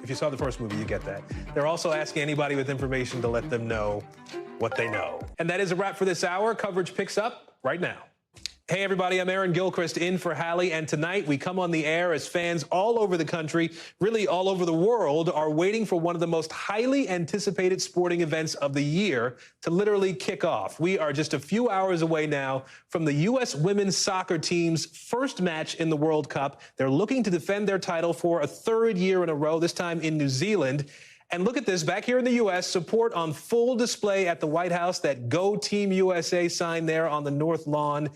If you saw the first movie, you get that. They're also asking anybody with information to let them know what they know. And that is a wrap for this hour. Coverage picks up right now. Hey, everybody, I'm Aaron Gilchrist in for Hallie, and tonight we come on the air as fans all over the country, really all over the world, are waiting for one of the most highly anticipated sporting events of the year to literally kick off. We are just a few hours away now from the U.S. women's soccer team's first match in the World Cup. They're looking to defend their title for a 3rd year in a row, this time in New Zealand. And look at this, back here in the U.S., support on full display at the White House, that Go Team USA sign there on the North Lawn.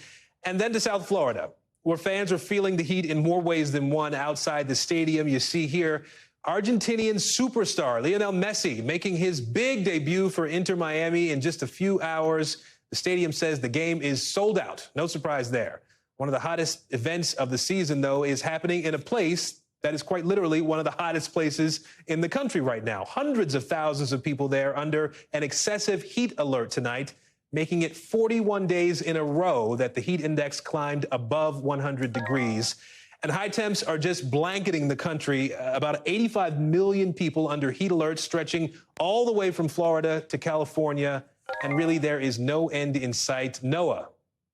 And then to South Florida, where fans are feeling the heat in more ways than one outside the stadium. You see here Argentinian superstar Lionel Messi making his big debut for Inter Miami in just a few hours. The stadium says the game is sold out. No surprise there. One of the hottest events of the season, though, is happening in a place that is quite literally one of the hottest places in the country right now. Hundreds of thousands of people there under an excessive heat alert tonight, making it 41 days in a row that the heat index climbed above 100 degrees. And high temps are just blanketing the country. About 85 million people under heat alerts stretching all the way from Florida to California. And really, there is no end in sight. NOAA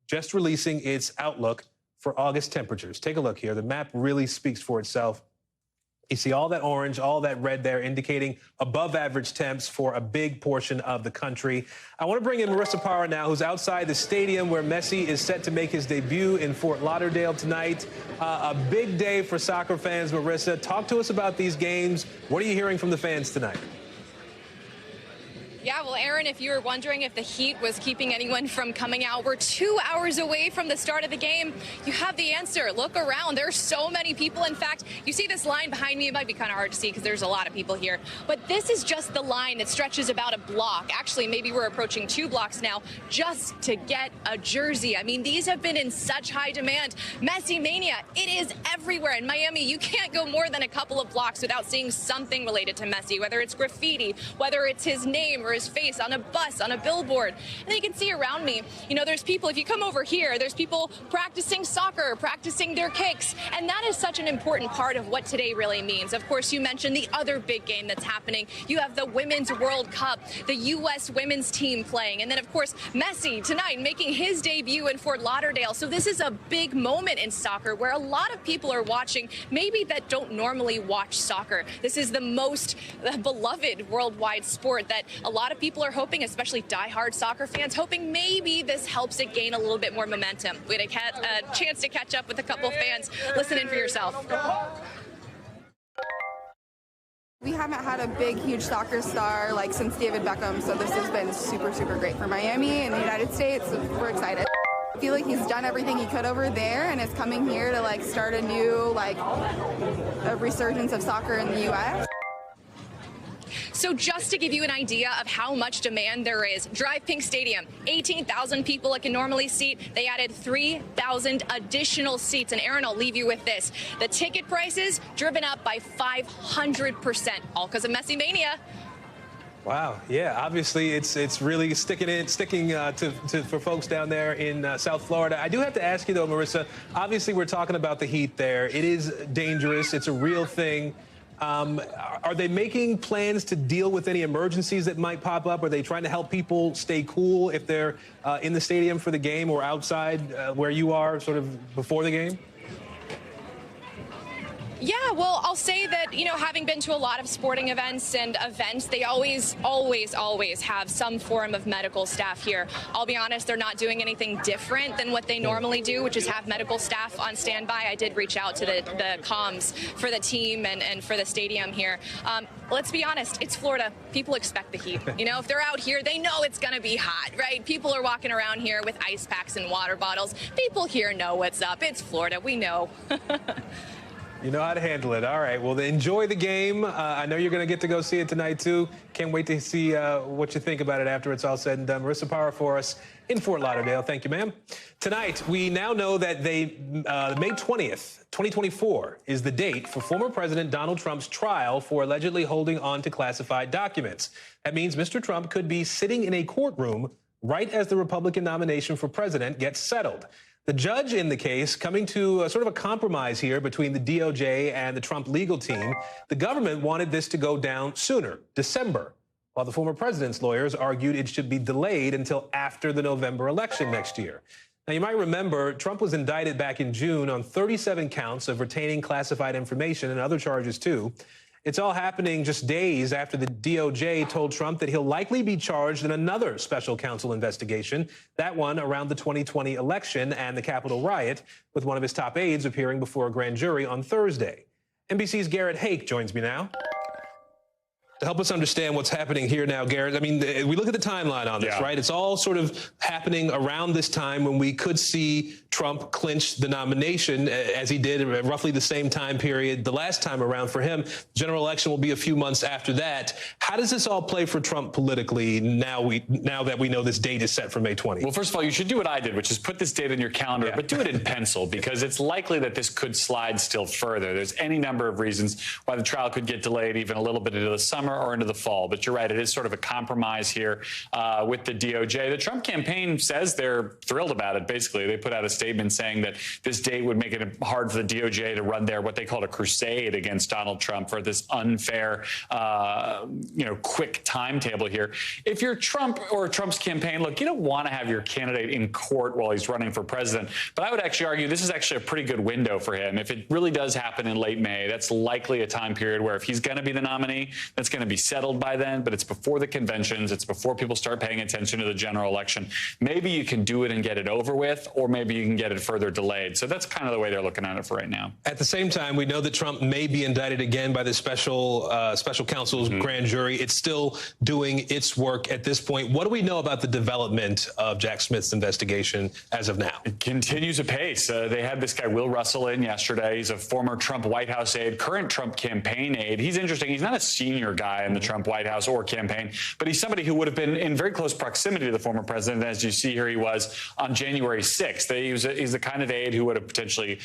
just releasing its outlook for August temperatures. Take a look here. The map really speaks for itself. You see all that orange, all that red there, indicating above average temps for a big portion of the country. I want to bring in Marissa Parra now, who's outside the stadium where Messi is set to make his debut in Fort Lauderdale tonight. A big day for soccer fans. Marissa, talk to us about these games. What are you hearing from the fans tonight? Yeah, well, Aaron, if you were wondering if the heat was keeping anyone from coming out, we're 2 hours away from the start of the game. You have the answer. Look around. There's so many people. In fact, you see this line behind me. It might be kind of hard to see because there's a lot of people here. But this is just the line that stretches about a block. Actually, maybe we're approaching 2 blocks now just to get a jersey. I mean, these have been in such high demand. Messi mania, it is everywhere. In Miami, you can't go more than a couple of blocks without seeing something related to Messi, whether it's graffiti, whether it's his name or his face on a bus, on a billboard. And then you can see around me, you know, there's people, if you come over here, there's people practicing soccer, practicing their kicks. And that is such an important part of what today really means. Of course, you mentioned the other big game that's happening. You have the Women's World Cup, the U.S. women's team playing. And then, of course, Messi tonight making his debut in Fort Lauderdale. So this is a big moment in soccer where a lot of people are watching, maybe that don't normally watch soccer. This is the most beloved worldwide sport that a lot of people are hoping, especially diehard soccer fans, hoping maybe this helps it gain a little bit more momentum. We had a chance to catch up with a couple fans. Listen in for yourself. We haven't had a big, huge soccer star like since David Beckham, so this has been super, super great for Miami and the United States. We're excited. I feel like he's done everything he could over there and is coming here to like start a new a resurgence of soccer in the U.S. So just to give you an idea of how much demand there is, Drive Pink Stadium, 18,000 people it can normally seat. They added 3,000 additional seats. And Aaron, I'll leave you with this. The ticket prices driven up by 500%, all because of Messi mania. Wow. Yeah. Obviously, it's really sticking for folks down there in South Florida. I do have to ask you though, Marissa. Obviously, we're talking about the heat there. It is dangerous. It's a real thing. Are they making plans to deal with any emergencies that might pop up? Are they trying to help people stay cool if they're in the stadium for the game or outside where you are, sort of before the game? Yeah, well, I'll say that, you know, having been to a lot of sporting events, they always have some form of medical staff here. I'll be honest, they're not doing anything different than what they normally do, which is have medical staff on standby. I did reach out to the comms for the team and for the stadium here. Let's be honest, it's Florida. People expect the heat. You know, if they're out here, they know it's going to be hot, right? People are walking around here with ice packs and water bottles. People here know what's up. It's Florida. We know. You know how to handle it. All right. Well, then enjoy the game. I know you're going to get to go see it tonight, too. Can't wait to see what you think about it after it's all said and done. Marissa Power for us in Fort Lauderdale. Thank you, ma'am. Tonight, we now know that May 20th, 2024 is the date for former President Donald Trump's trial for allegedly holding on to classified documents. That means Mr. Trump could be sitting in a courtroom right as the Republican nomination for president gets settled. The judge in the case coming to sort of a compromise here between the DOJ and the Trump legal team. The government wanted this to go down sooner, December, while the former president's lawyers argued it should be delayed until after the November election next year. Now, you might remember Trump was indicted back in June on 37 counts of retaining classified information and other charges, too. It's all happening just days after the DOJ told Trump that he'll likely be charged in another special counsel investigation, that one around the 2020 election and the Capitol riot, with one of his top aides appearing before a grand jury on Thursday. NBC's Garrett Hake joins me now to help us understand what's happening here now, Garrett. I mean, we look at the timeline on this, right? It's all sort of happening around this time when we could see Trump clinch the nomination, as he did at roughly the same time period the last time around for him. The general election will be a few months after that. How does this all play for Trump politically now that we know this date is set for May 20th? Well, first of all, you should do what I did, which is put this date on your calendar, but do it in pencil, because it's likely that this could slide still further. There's any number of reasons why the trial could get delayed even a little bit into the summer or into the fall. But you're right, it is sort of a compromise here with the DOJ. The Trump campaign says they're thrilled about it, basically. They put out a statement saying that this date would make it hard for the DOJ to run their, what they called a crusade against Donald Trump for this unfair, quick timetable here. If you're Trump or Trump's campaign, look, you don't want to have your candidate in court while he's running for president. But I would actually argue this is actually a pretty good window for him. If it really does happen in late May, that's likely a time period where if he's going to be the nominee, that's going to be settled by then, but it's before the conventions. It's before people start paying attention to the general election. Maybe you can do it and get it over with, or maybe you can get it further delayed. So that's kind of the way they're looking at it for right now. At the same time, we know that Trump may be indicted again by the special counsel's grand jury. It's still doing its work at this point. What do we know about the development of Jack Smith's investigation as of now? It continues apace. They had this guy, Will Russell, in yesterday. He's a former Trump White House aide, current Trump campaign aide. He's interesting. He's not a senior guy in the Trump White House or campaign, but he's somebody who would have been in very close proximity to the former president. As you see here, he was on January 6th. He's the kind of aide who would have potentially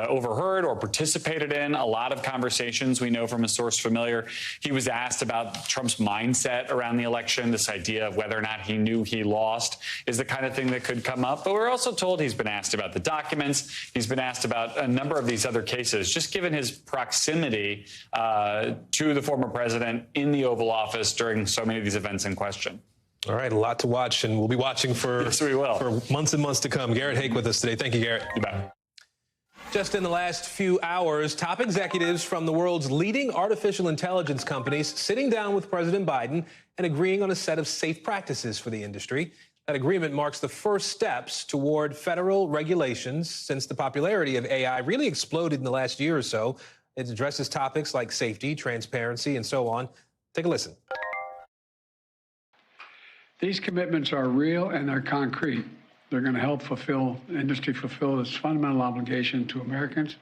overheard or participated in a lot of conversations. We know from a source familiar. He was asked about Trump's mindset around the election. This idea of whether or not he knew he lost is the kind of thing that could come up. But we're also told he's been asked about the documents. He's been asked about a number of these other cases, just given his proximity to the former president in the Oval Office during so many of these events in question. All right, a lot to watch, and we'll be watching for, yes, we will. For months and months to come. Garrett Haake with us today. Thank you, Garrett. You bet. Just in the last few hours, top executives from the world's leading artificial intelligence companies sitting down with President Biden and agreeing on a set of safe practices for the industry. That agreement marks the first steps toward federal regulations since the popularity of AI really exploded in the last year or so. It addresses topics like safety, transparency, and so on. Take a listen. These commitments are real and they're concrete. They're going to help industry fulfill its fundamental obligation to Americans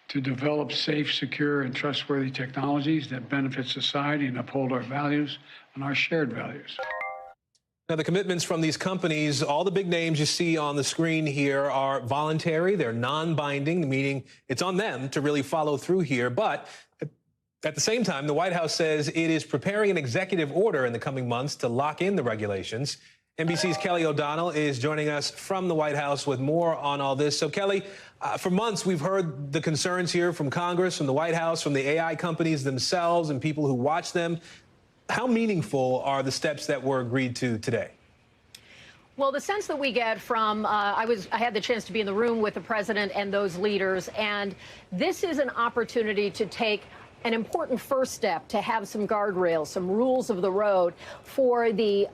to develop safe, secure, and trustworthy technologies that benefit society and uphold our values and our shared values. Now, the commitments from these companies, all the big names you see on the screen here are voluntary. They're non-binding, meaning it's on them to really follow through here. But at the same time, the White House says it is preparing an executive order in the coming months to lock in the regulations. NBC's Kelly O'Donnell is joining us from the White House with more on all this. So, Kelly, for months, we've heard the concerns here from Congress, from the White House, from the AI companies themselves and people who watch them. How meaningful are the steps that were agreed to today? Well, the sense that we get from I had the chance to be in the room with the president and those leaders, and this is an opportunity to take an important first step to have some guardrails, some rules of the road for the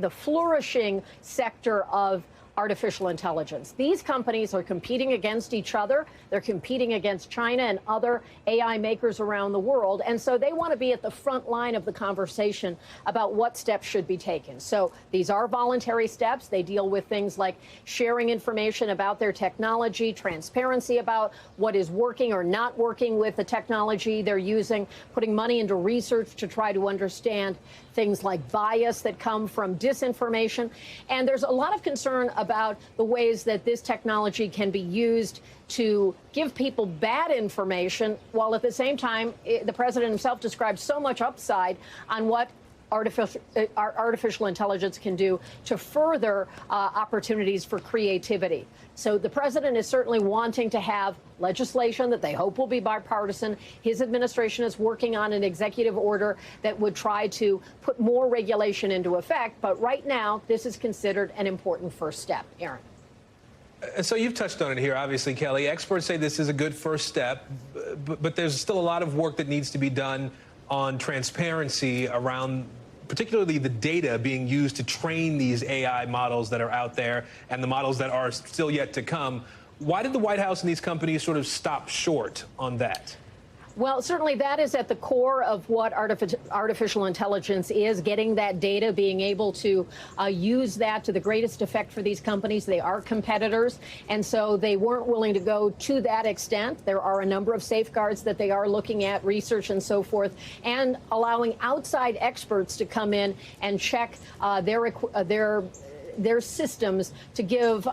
flourishing sector of artificial intelligence. These companies are competing against each other. They're competing against China and other AI makers around the world. And so they want to be at the front line of the conversation about what steps should be taken. So these are voluntary steps. They deal with things like sharing information about their technology, transparency about what is working or not working with the technology they're using, putting money into research to try to understand things like bias that come from disinformation. And there's a lot of concern about the ways that this technology can be used to give people bad information, while at the same time, the president himself described so much upside on what artificial intelligence can do to further opportunities for creativity. So the president is certainly wanting to have legislation that they hope will be bipartisan. His administration is working on an executive order that would try to put more regulation into effect. But right now, this is considered an important first step. Aaron. So you've touched on it here, obviously, Kelly. Experts say this is a good first step, but there's still a lot of work that needs to be done on transparency around particularly the data being used to train these AI models that are out there and the models that are still yet to come. Why did the White House and these companies sort of stop short on that? Well, certainly that is at the core of what artificial intelligence is, getting that data, being able to use that to the greatest effect for these companies. They are competitors, and so they weren't willing to go to that extent. There are a number of safeguards that they are looking at, research and so forth, and allowing outside experts to come in and check their systems to give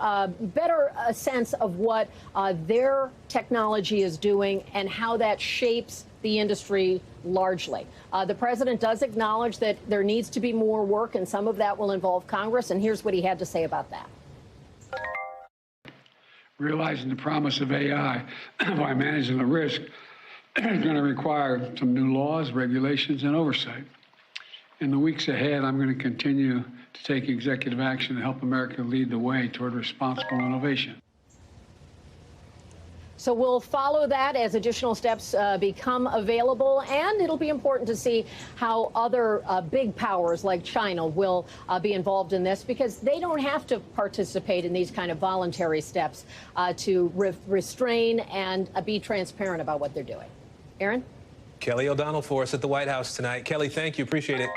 better a sense of what their technology is doing and how that shapes the industry largely. The president does acknowledge that there needs to be more work, and some of that will involve Congress. And here's what he had to say about that. Realizing the promise of AI by managing the risk is going to require some new laws, regulations, and oversight. In the weeks ahead, I'm going to continue to take executive action to help America lead the way toward responsible innovation. So we'll follow that as additional steps become available, and it'll be important to see how other big powers like China will be involved in this, because they don't have to participate in these kind of voluntary steps to restrain and be transparent about what they're doing. Aaron? Kelly O'Donnell for us at the White House tonight. Kelly, thank you. Appreciate it.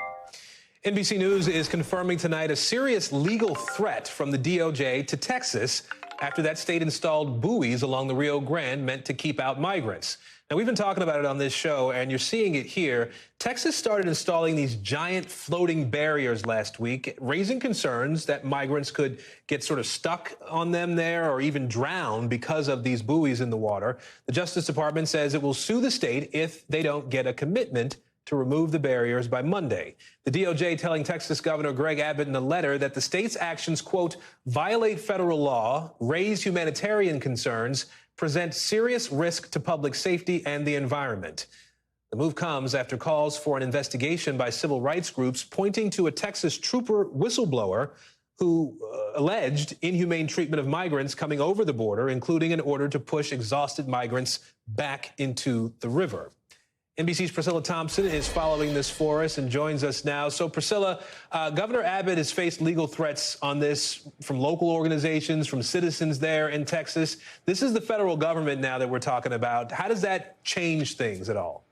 NBC News is confirming tonight a serious legal threat from the DOJ to Texas after that state installed buoys along the Rio Grande meant to keep out migrants. Now, we've been talking about it on this show, and you're seeing it here. Texas started installing these giant floating barriers last week, raising concerns that migrants could get sort of stuck on them there or even drown because of these buoys in the water. The Justice Department says it will sue the state if they don't get a commitment to remove the barriers by Monday. The DOJ telling Texas Governor Greg Abbott in a letter that the state's actions, quote, violate federal law, raise humanitarian concerns, present serious risk to public safety and the environment. The move comes after calls for an investigation by civil rights groups pointing to a Texas trooper whistleblower who alleged inhumane treatment of migrants coming over the border, including an order to push exhausted migrants back into the river. NBC's Priscilla Thompson is following this for us and joins us now. So, Priscilla, Governor Abbott has faced legal threats on this from local organizations, from citizens there in Texas. This is the federal government now that we're talking about. How does that change things at all?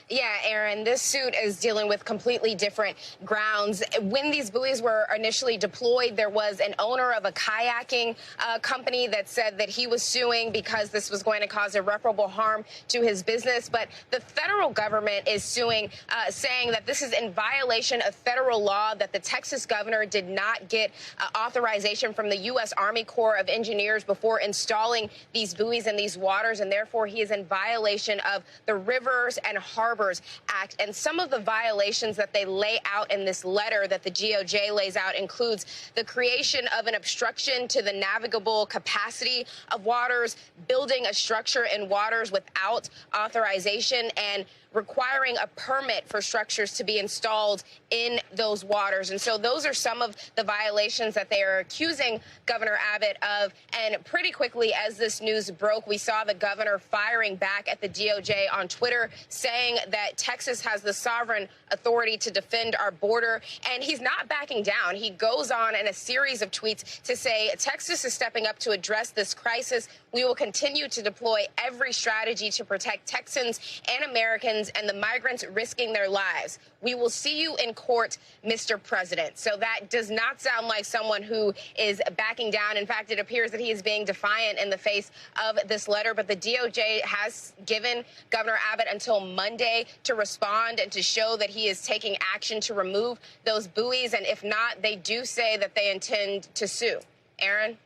Yeah, Aaron, this suit is dealing with completely different grounds. When these buoys were initially deployed, there was an owner of a kayaking company that said that he was suing because this was going to cause irreparable harm to his business. But the federal government is suing, saying that this is in violation of federal law, that the Texas governor did not get authorization from the U.S. Army Corps of Engineers before installing these buoys in these waters, and therefore he is in violation of the Rivers and Harbors Act. And some of the violations that they lay out in this letter that the DOJ lays out includes the creation of an obstruction to the navigable capacity of waters, building a structure in waters without authorization, and requiring a permit for structures to be installed in those waters. And so those are some of the violations that they are accusing Governor Abbott of. And pretty quickly, as this news broke, we saw the governor firing back at the DOJ on Twitter, saying that Texas has the sovereign authority to defend our border. And he's not backing down. He goes on in a series of tweets to say Texas is stepping up to address this crisis. We will continue to deploy every strategy to protect Texans and Americans and the migrants risking their lives. We will see you in court, Mr. President. So that does not sound like someone who is backing down. In fact, it appears that he is being defiant in the face of this letter. But the DOJ has given Governor Abbott until Monday to respond and to show that he is taking action to remove those buoys. And if not, they do say that they intend to sue. Aaron?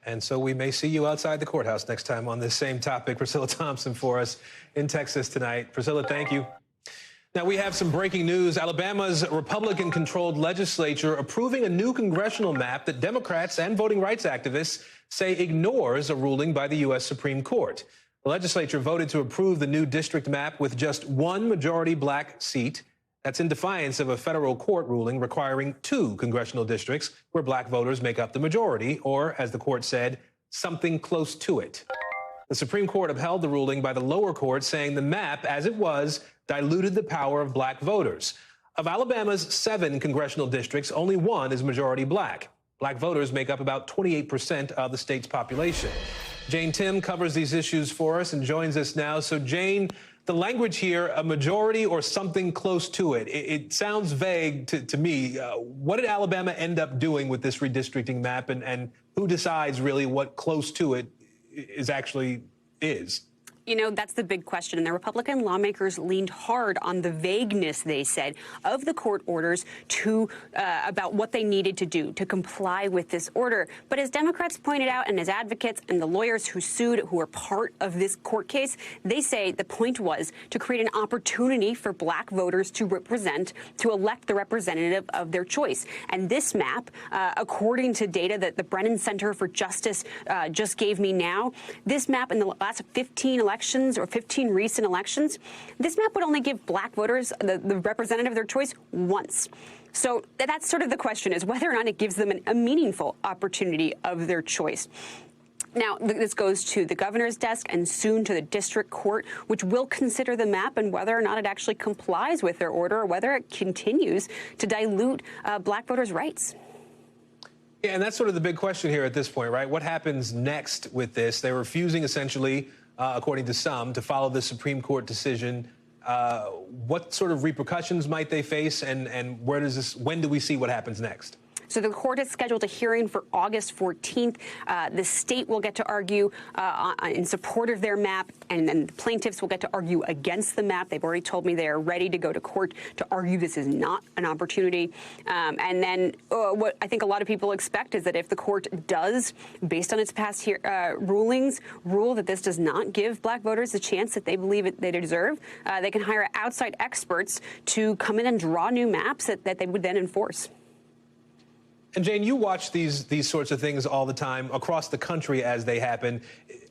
And so we may see you outside the courthouse next time on this same topic. Priscilla Thompson for us in Texas tonight. Priscilla, thank you. Now, we have some breaking news. Alabama's Republican-controlled legislature approving a new congressional map that Democrats and voting rights activists say ignores a ruling by the U.S. Supreme Court. The legislature voted to approve the new district map with just one majority black seat. That's in defiance of a federal court ruling requiring 2 congressional districts where black voters make up the majority, or, as the court said, something close to it. The Supreme Court upheld the ruling by the lower court, saying the map, as it was, diluted the power of black voters. Of Alabama's 7 congressional districts, only 1 is majority black. Black voters make up about 28% of the state's population. Jane Tim covers these issues for us and joins us now. So, Jane, the language here, a majority or something close to it, it sounds vague to me. What did Alabama end up doing with this redistricting map, and who decides really what close to it is? You know, that's the big question. And the Republican lawmakers leaned hard on the vagueness, they said, of the court orders about what they needed to do to comply with this order. But as Democrats pointed out, and as advocates and the lawyers who sued, who were part of this court case, they say the point was to create an opportunity for black voters to elect the representative of their choice. And this map, according to data that the Brennan Center for Justice just gave me now, this map in the last 15 recent elections, this map would only give black voters the representative of their choice once. So that's sort of the question, is whether or not it gives them a meaningful opportunity of their choice. Now, this goes to the governor's desk and soon to the district court, which will consider the map and whether or not it actually complies with their order or whether it continues to dilute black voters' rights. Yeah, and that's sort of the big question here at this point, right? What happens next with this? They're refusing, essentially, according to some, to follow the Supreme Court decision. What sort of repercussions might they face, and when do we see what happens next? So the court has scheduled a hearing for August 14th. The state will get to argue in support of their map, and then the plaintiffs will get to argue against the map. They've already told me they are ready to go to court to argue this is not an opportunity. And then what I think a lot of people expect is that if the court does, based on its past rulings, rule that this does not give black voters the chance that they believe they deserve, they can hire outside experts to come in and draw new maps that they would then enforce. And Jane, you watch these sorts of things all the time across the country as they happen.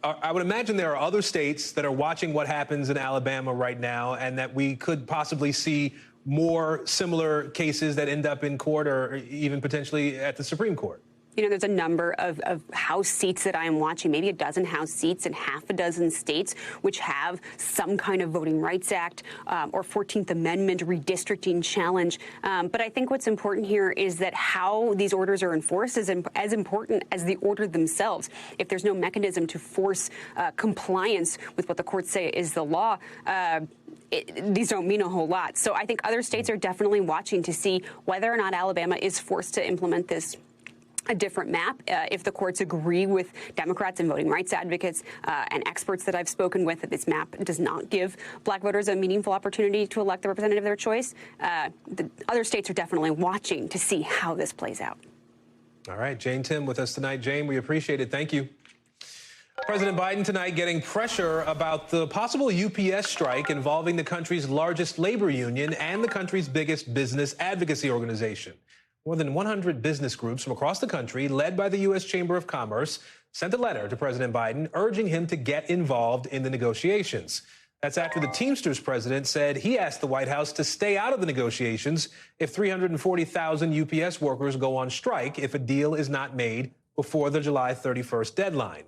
I would imagine there are other states that are watching what happens in Alabama right now, and that we could possibly see more similar cases that end up in court or even potentially at the Supreme Court. You know, there's a number of House seats that I am watching, maybe a dozen House seats in half a dozen states, which have some kind of Voting Rights Act or 14th Amendment redistricting challenge. But I think what's important here is that how these orders are enforced is as important as the order themselves. If there's no mechanism to force compliance with what the courts say is the law, these don't mean a whole lot. So I think other states are definitely watching to see whether or not Alabama is forced to implement this a different map. If the courts agree with Democrats and voting rights advocates and experts that I've spoken with that this map does not give black voters a meaningful opportunity to elect the representative of their choice, the other states are definitely watching to see how this plays out. All right, Jane Tim with us tonight. Jane, we appreciate it. Thank you. President Biden tonight getting pressure about the possible UPS strike involving the country's largest labor union and the country's biggest business advocacy organization. More than 100 business groups from across the country, led by the U.S. Chamber of Commerce, sent a letter to President Biden urging him to get involved in the negotiations. That's after the Teamsters president said he asked the White House to stay out of the negotiations if 340,000 UPS workers go on strike if a deal is not made before the July 31st deadline.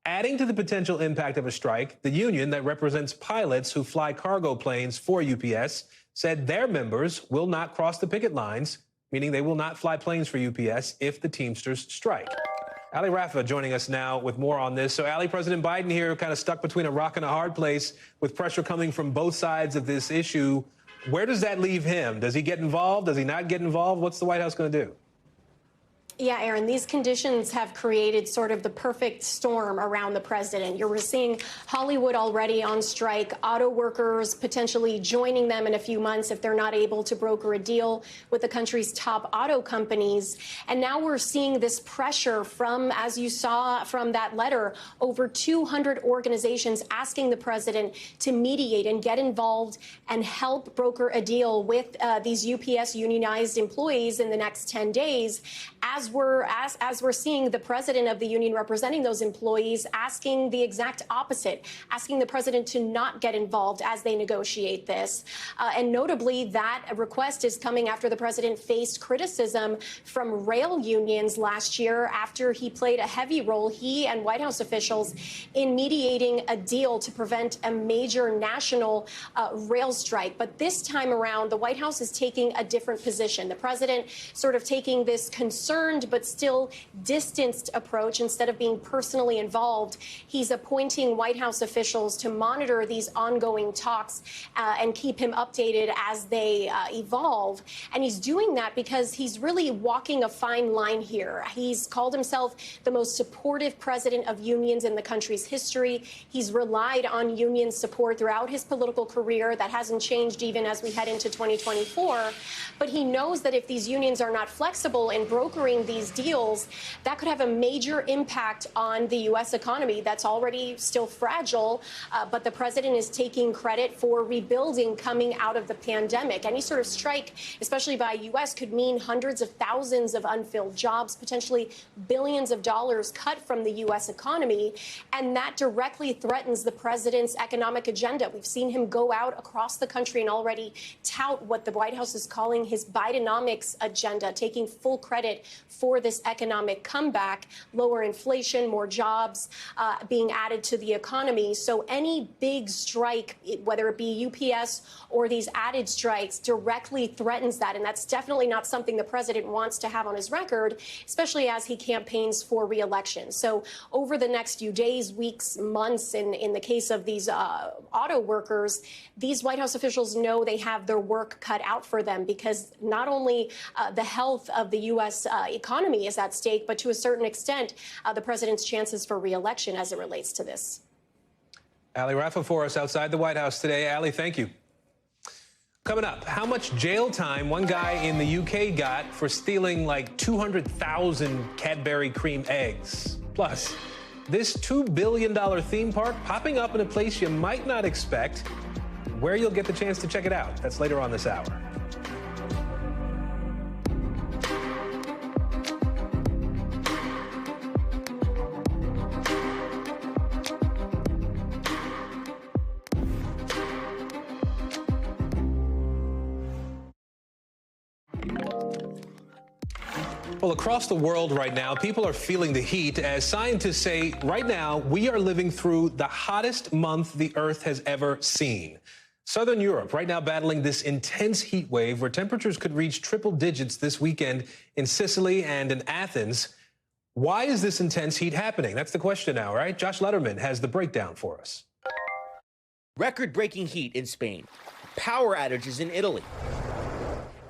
Adding to the potential impact of a strike, the union that represents pilots who fly cargo planes for UPS said their members will not cross the picket lines, meaning they will not fly planes for UPS if the Teamsters strike. Hallie Raffa joining us now with more on this. So, Hallie, President Biden here kind of stuck between a rock and a hard place with pressure coming from both sides of this issue. Where does that leave him? Does he get involved? Does he not get involved? What's the White House going to do? Yeah, Aaron, these conditions have created sort of the perfect storm around the president. You're seeing Hollywood already on strike, auto workers potentially joining them in a few months if they're not able to broker a deal with the country's top auto companies. And now we're seeing this pressure from, as you saw from that letter, over 200 organizations asking the president to mediate and get involved and help broker a deal with these UPS unionized employees in the next 10 days. As we're seeing the president of the union representing those employees asking the exact opposite, asking the president to not get involved as they negotiate this. And notably, that request is coming after the president faced criticism from rail unions last year after he played a heavy role, he and White House officials, in mediating a deal to prevent a major national rail strike. But this time around, the White House is taking a different position. The president sort of taking this concerned but still distanced approach. Instead of being personally involved, he's appointing White House officials to monitor these ongoing talks and keep him updated as they evolve. And he's doing that because he's really walking a fine line here. He's called himself the most supportive president of unions in the country's history. He's relied on union support throughout his political career. That hasn't changed even as we head into 2024. But he knows that if these unions are not flexible in brokering these deals, that could have a major impact on the U.S. economy that's already still fragile. But the president is taking credit for rebuilding coming out of the pandemic. Any sort of strike, especially by U.S., could mean hundreds of thousands of unfilled jobs, potentially billions of dollars cut from the U.S. economy. And that directly threatens the president's economic agenda. We've seen him go out across the country and already tout what the White House is calling his Bidenomics agenda, taking full credit for this economic comeback, lower inflation, more jobs being added to the economy. So any big strike, whether it be UPS or these added strikes, directly threatens that. And that's definitely not something the president wants to have on his record, especially as he campaigns for re-election. So over the next few days, weeks, months, in the case of these auto workers, these White House officials know they have their work cut out for them, because not only the health of the U.S. Economy is at stake, but to a certain extent, the president's chances for re-election as it relates to this. Hallie Raffa for us outside the White House today. Hallie, thank you. Coming up, how much jail time one guy in the UK got for stealing like 200,000 Cadbury cream eggs. Plus, this $2 billion theme park popping up in a place you might not expect, where you'll get the chance to check it out. That's later on this hour. Well, across the world right now, people are feeling the heat as scientists say right now we are living through the hottest month the Earth has ever seen. Southern Europe right now battling this intense heat wave where temperatures could reach triple digits this weekend in Sicily and in Athens. Why is this intense heat happening? That's the question now, right? Josh Letterman has the breakdown for us. Record-breaking heat in Spain, power outages in Italy,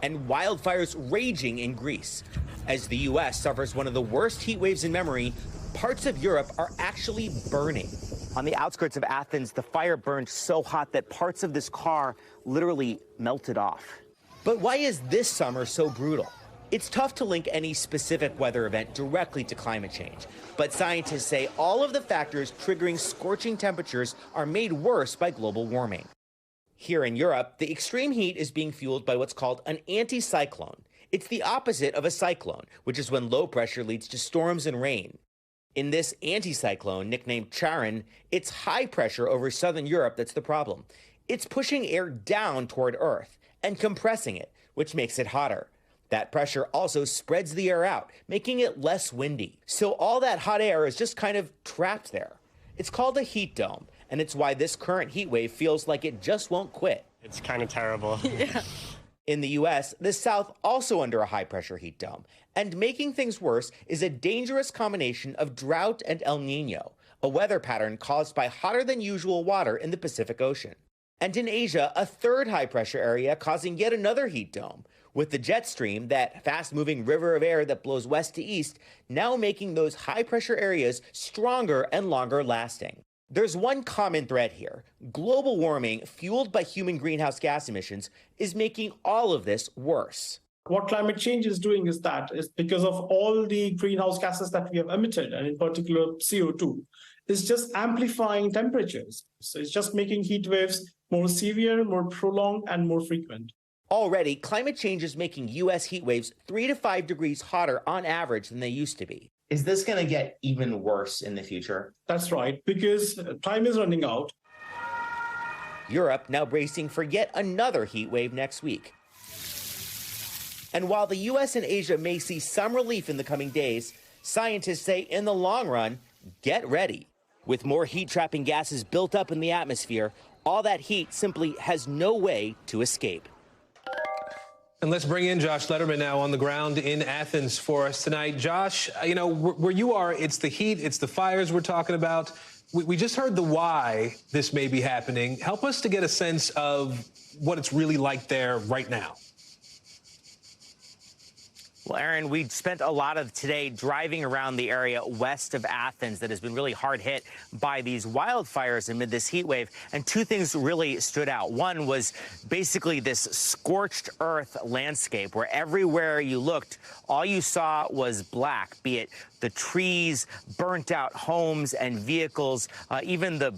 and wildfires raging in Greece. As the U.S. suffers one of the worst heat waves in memory, parts of Europe are actually burning. On the outskirts of Athens, the fire burned so hot that parts of this car literally melted off. But why is this summer so brutal? It's tough to link any specific weather event directly to climate change, but scientists say all of the factors triggering scorching temperatures are made worse by global warming. Here in Europe, the extreme heat is being fueled by what's called an anticyclone. It's the opposite of a cyclone, which is when low pressure leads to storms and rain. In this anticyclone, nicknamed Charon, it's high pressure over southern Europe that's the problem. It's pushing air down toward Earth and compressing it, which makes it hotter. That pressure also spreads the air out, making it less windy. So all that hot air is just kind of trapped there. It's called a heat dome, and it's why this current heat wave feels like it just won't quit. It's kind of terrible. Yeah. In the U.S., the South also under a high-pressure heat dome. And making things worse is a dangerous combination of drought and El Nino, a weather pattern caused by hotter-than-usual water in the Pacific Ocean. And in Asia, a third high-pressure area causing yet another heat dome, with the jet stream, that fast-moving river of air that blows west to east, now making those high-pressure areas stronger and longer-lasting. There's one common thread here. Global warming, fueled by human greenhouse gas emissions, is making all of this worse. What climate change is doing is because of all the greenhouse gases that we have emitted, and in particular CO2, is just amplifying temperatures. So it's just making heat waves more severe, more prolonged, and more frequent. Already, climate change is making U.S. heat waves 3 to 5 degrees hotter on average than they used to be. Is this going to get even worse in the future? That's right, because time is running out. Europe now bracing for yet another heat wave next week. And while the U.S. and Asia may see some relief in the coming days, scientists say in the long run, get ready. With more heat-trapping gases built up in the atmosphere, all that heat simply has no way to escape. And let's bring in Josh Letterman now on the ground in Athens for us tonight. Josh, you know, where you are, it's the heat, it's the fires we're talking about. We just heard the why this may be happening. Help us to get a sense of what it's really like there right now. Well, Aaron, we spent a lot of today driving around the area west of Athens that has been really hard hit by these wildfires amid this heat wave. And two things really stood out. One was basically this scorched earth landscape where everywhere you looked, all you saw was black, be it the trees, burnt out homes and vehicles, even the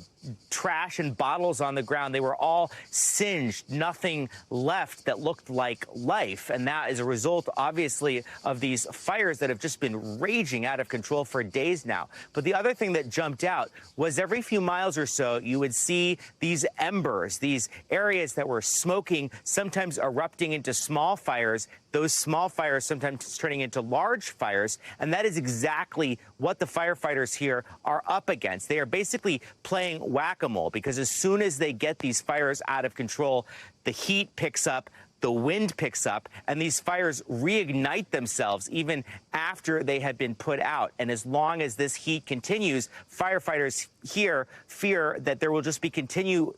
trash and bottles on the ground. They were all singed, nothing left that looked like life. And that is a result, obviously, of these fires that have just been raging out of control for days now. But the other thing that jumped out was every few miles or so, you would see these embers, these areas that were smoking, sometimes erupting into small fires those small fires sometimes turning into large fires. And that is exactly what the firefighters here are up against. They are basically playing whack-a-mole, because as soon as they get these fires out of control, the heat picks up, the wind picks up, and these fires reignite themselves even after they have been put out. And as long as this heat continues, firefighters here fear that there will just be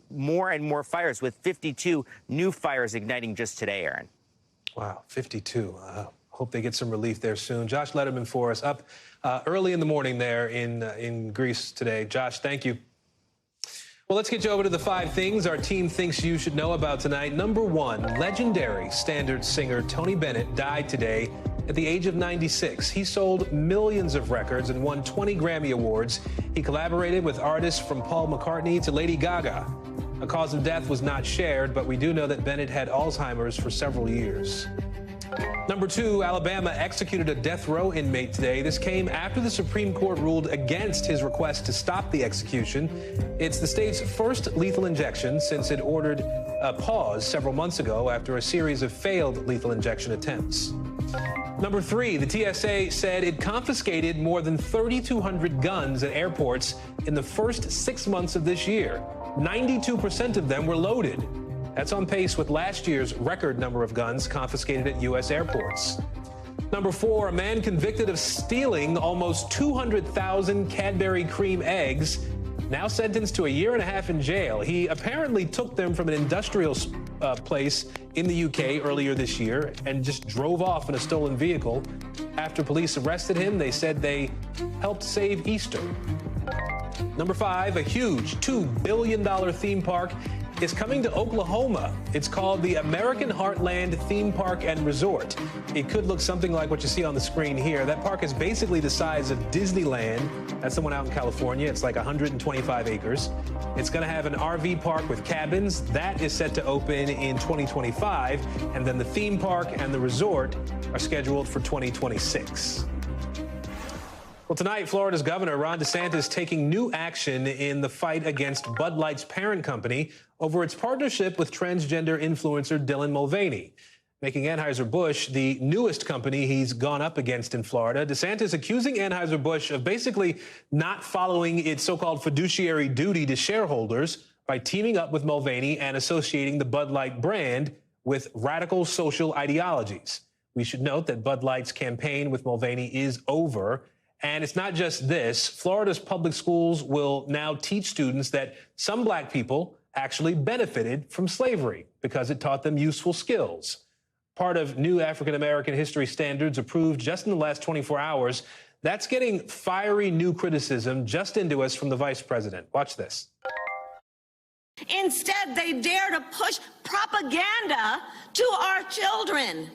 more and more fires, with 52 new fires igniting just today, Aaron. Wow, 52. Hope they get some relief there soon. Josh Letterman for us up early in the morning there in Greece today. Josh, thank you. Well, let's get you over to the 5 things our team thinks you should know about tonight. Number 1, legendary standard singer Tony Bennett died today at the age of 96. He sold millions of records and won 20 Grammy Awards. He collaborated with artists from Paul McCartney to Lady Gaga. A cause of death was not shared, but we do know that Bennett had Alzheimer's for several years. Number 2, Alabama executed a death row inmate today. This came after the Supreme Court ruled against his request to stop the execution. It's the state's first lethal injection since it ordered a pause several months ago after a series of failed lethal injection attempts. Number 3, the TSA said it confiscated more than 3,200 guns at airports in the first 6 months of this year. 92% of them were loaded. That's on pace with last year's record number of guns confiscated at U.S. airports. Number 4, a man convicted of stealing almost 200,000 Cadbury cream eggs, now sentenced to a year and a half in jail. He apparently took them from an industrial place in the UK earlier this year and just drove off in a stolen vehicle. After police arrested him, they said they helped save Easter. Number 5, a huge $2 billion theme park is coming to Oklahoma. It's called the American Heartland Theme Park and Resort. It could look something like what you see on the screen here. That park is basically the size of Disneyland. That's the one out in California. It's like 125 acres. It's going to have an RV park with cabins. That is set to open in 2025. And then the theme park and the resort are scheduled for 2026. Well, tonight, Florida's Governor Ron DeSantis taking new action in the fight against Bud Light's parent company over its partnership with transgender influencer Dylan Mulvaney, making Anheuser-Busch the newest company he's gone up against in Florida. DeSantis accusing Anheuser-Busch of basically not following its so-called fiduciary duty to shareholders by teaming up with Mulvaney and associating the Bud Light brand with radical social ideologies. We should note that Bud Light's campaign with Mulvaney is over. And it's not just this. Florida's public schools will now teach students that some black people actually benefited from slavery because it taught them useful skills. Part of new African-American history standards approved just in the last 24 hours. That's getting fiery new criticism just into us from the vice president. Watch this. Instead, they dare to push propaganda to our children.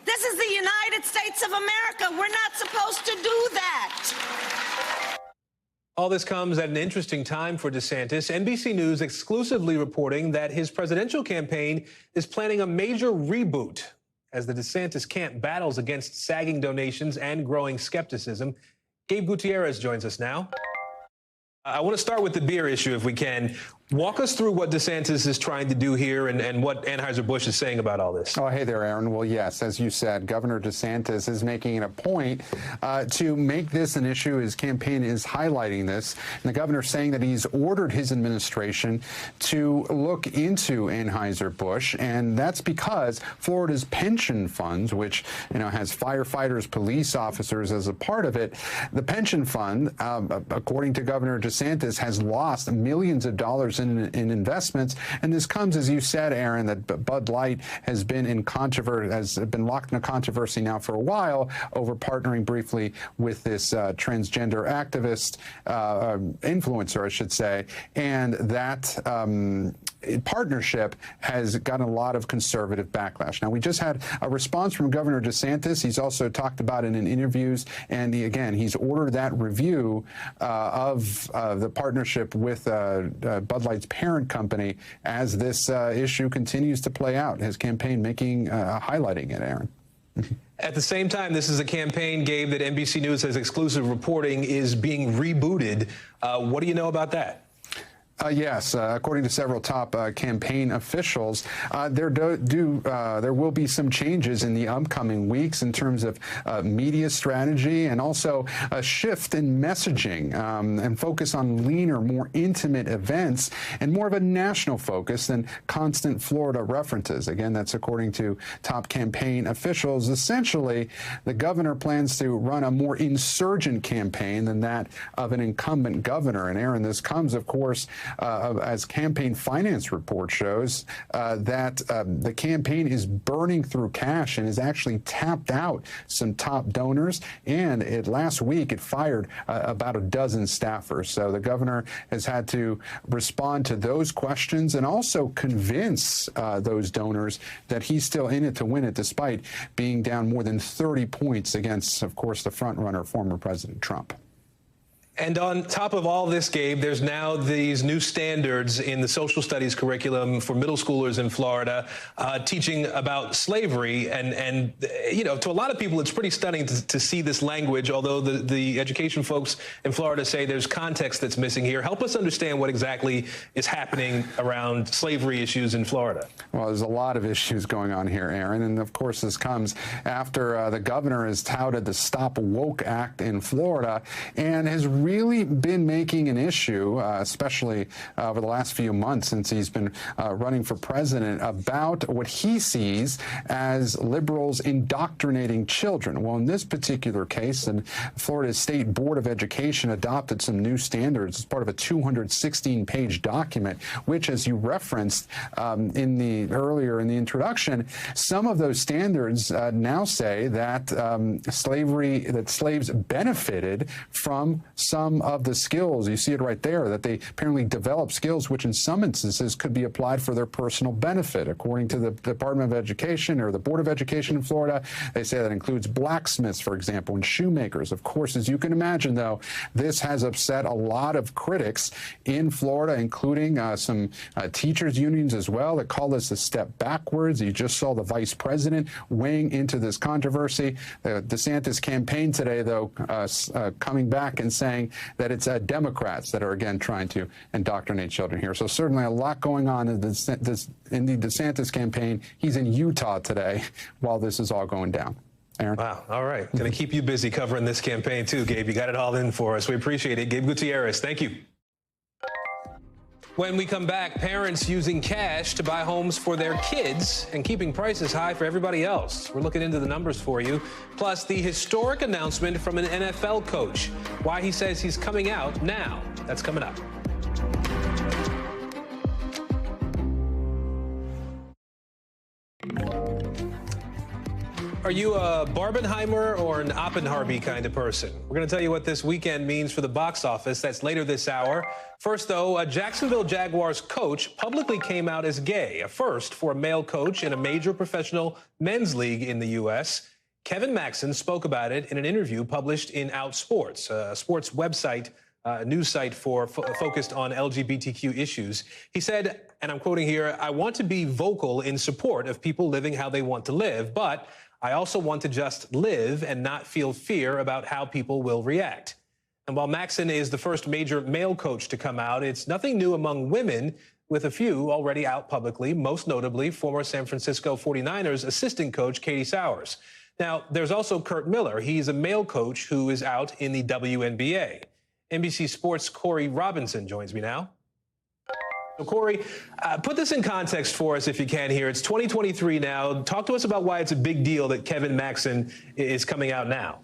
This is the United States of America. We're not supposed to do that. All this comes at an interesting time for DeSantis. NBC News exclusively reporting that his presidential campaign is planning a major reboot as the DeSantis camp battles against sagging donations and growing skepticism. Gabe Gutierrez joins us now. I want to start with the beer issue, if we can. Walk us through what DeSantis is trying to do here and what Anheuser-Busch is saying about all this. Oh, hey there, Aaron. Well, yes, as you said, Governor DeSantis is making it a point to make this an issue. His campaign is highlighting this. And the governor saying that he's ordered his administration to look into Anheuser-Busch. And that's because Florida's pension funds, which, has firefighters, police officers as a part of it, the pension fund, according to Governor DeSantis, has lost millions of dollars in investments. And this comes, as you said, Aaron, that Bud Light has been locked in a controversy now for a while over partnering briefly with this transgender activist, influencer, I should say. And that partnership has gotten a lot of conservative backlash. Now, we just had a response from Governor DeSantis. He's also talked about it in interviews. And he's ordered that review of the partnership with Bud Light's parent company as this issue continues to play out. His campaign highlighting it, Aaron. At the same time, this is a campaign, Gabe, that NBC News has exclusive reporting is being rebooted. What do you know about that? Yes, according to several top campaign officials, there will be some changes in the upcoming weeks in terms of media strategy and also a shift in messaging and focus on leaner, more intimate events and more of a national focus than constant Florida references. Again, that's according to top campaign officials. Essentially, the governor plans to run a more insurgent campaign than that of an incumbent governor. And Aaron, this comes, of course, as campaign finance report shows that the campaign is burning through cash and has actually tapped out some top donors. And last week, it fired about a dozen staffers. So the governor has had to respond to those questions and also convince those donors that he's still in it to win it, despite being down more than 30 points against, of course, the frontrunner, former President Trump. And on top of all this, Gabe, there's now these new standards in the social studies curriculum for middle schoolers in Florida, teaching about slavery. And you know, to a lot of people, it's pretty stunning to see this language, although the education folks in Florida say there's context that's missing here. Help us understand what exactly is happening around slavery issues in Florida. Well, there's a lot of issues going on here, Aaron. And of course, this comes after the governor has touted the Stop Woke Act in Florida and has really been making an issue, especially over the last few months since he's been running for president, about what he sees as liberals indoctrinating children. Well, in this particular case, the Florida State Board of Education adopted some new standards as part of a 216-page document, which, as you referenced earlier in the introduction, some of those standards now say that slaves benefited from some of the skills. You see it right there, that they apparently developed skills which in some instances could be applied for their personal benefit. According to the Department of Education or the Board of Education in Florida, they say that includes blacksmiths, for example, and shoemakers. Of course, as you can imagine, though, this has upset a lot of critics in Florida, including some teachers' unions as well, that call this a step backwards. You just saw the vice president weighing into this controversy. The DeSantis campaign today, though, coming back and saying that it's Democrats that are, again, trying to indoctrinate children here. So certainly a lot going on in the DeSantis campaign. He's in Utah today while this is all going down. Aaron? Wow. All right. Going to keep you busy covering this campaign, too, Gabe. You got it all in for us. We appreciate it. Gabe Gutierrez, thank you. When we come back, parents using cash to buy homes for their kids and keeping prices high for everybody else. We're looking into the numbers for you. Plus, the historic announcement from an NFL coach, why he says he's coming out now. That's coming up. Are you a Barbenheimer or an Oppenheimer kind of person? We're going to tell you what this weekend means for the box office. That's later this hour. First, though, a Jacksonville Jaguars coach publicly came out as gay, a first for a male coach in a major professional men's league in the U.S. Kevin Maxson spoke about it in an interview published in Outsports, a sports website, news site focused on LGBTQ issues. He said, and I'm quoting here, "I want to be vocal in support of people living how they want to live, but I also want to just live and not feel fear about how people will react." And while Maxson is the first major male coach to come out, it's nothing new among women, with a few already out publicly, most notably former San Francisco 49ers assistant coach Katie Sowers. Now, there's also Kurt Miller. He's a male coach who is out in the WNBA. NBC Sports' Corey Robinson joins me now. So, Corey, put this in context for us if you can here. It's 2023 now. Talk to us about why it's a big deal that Kevin Maxson is coming out now.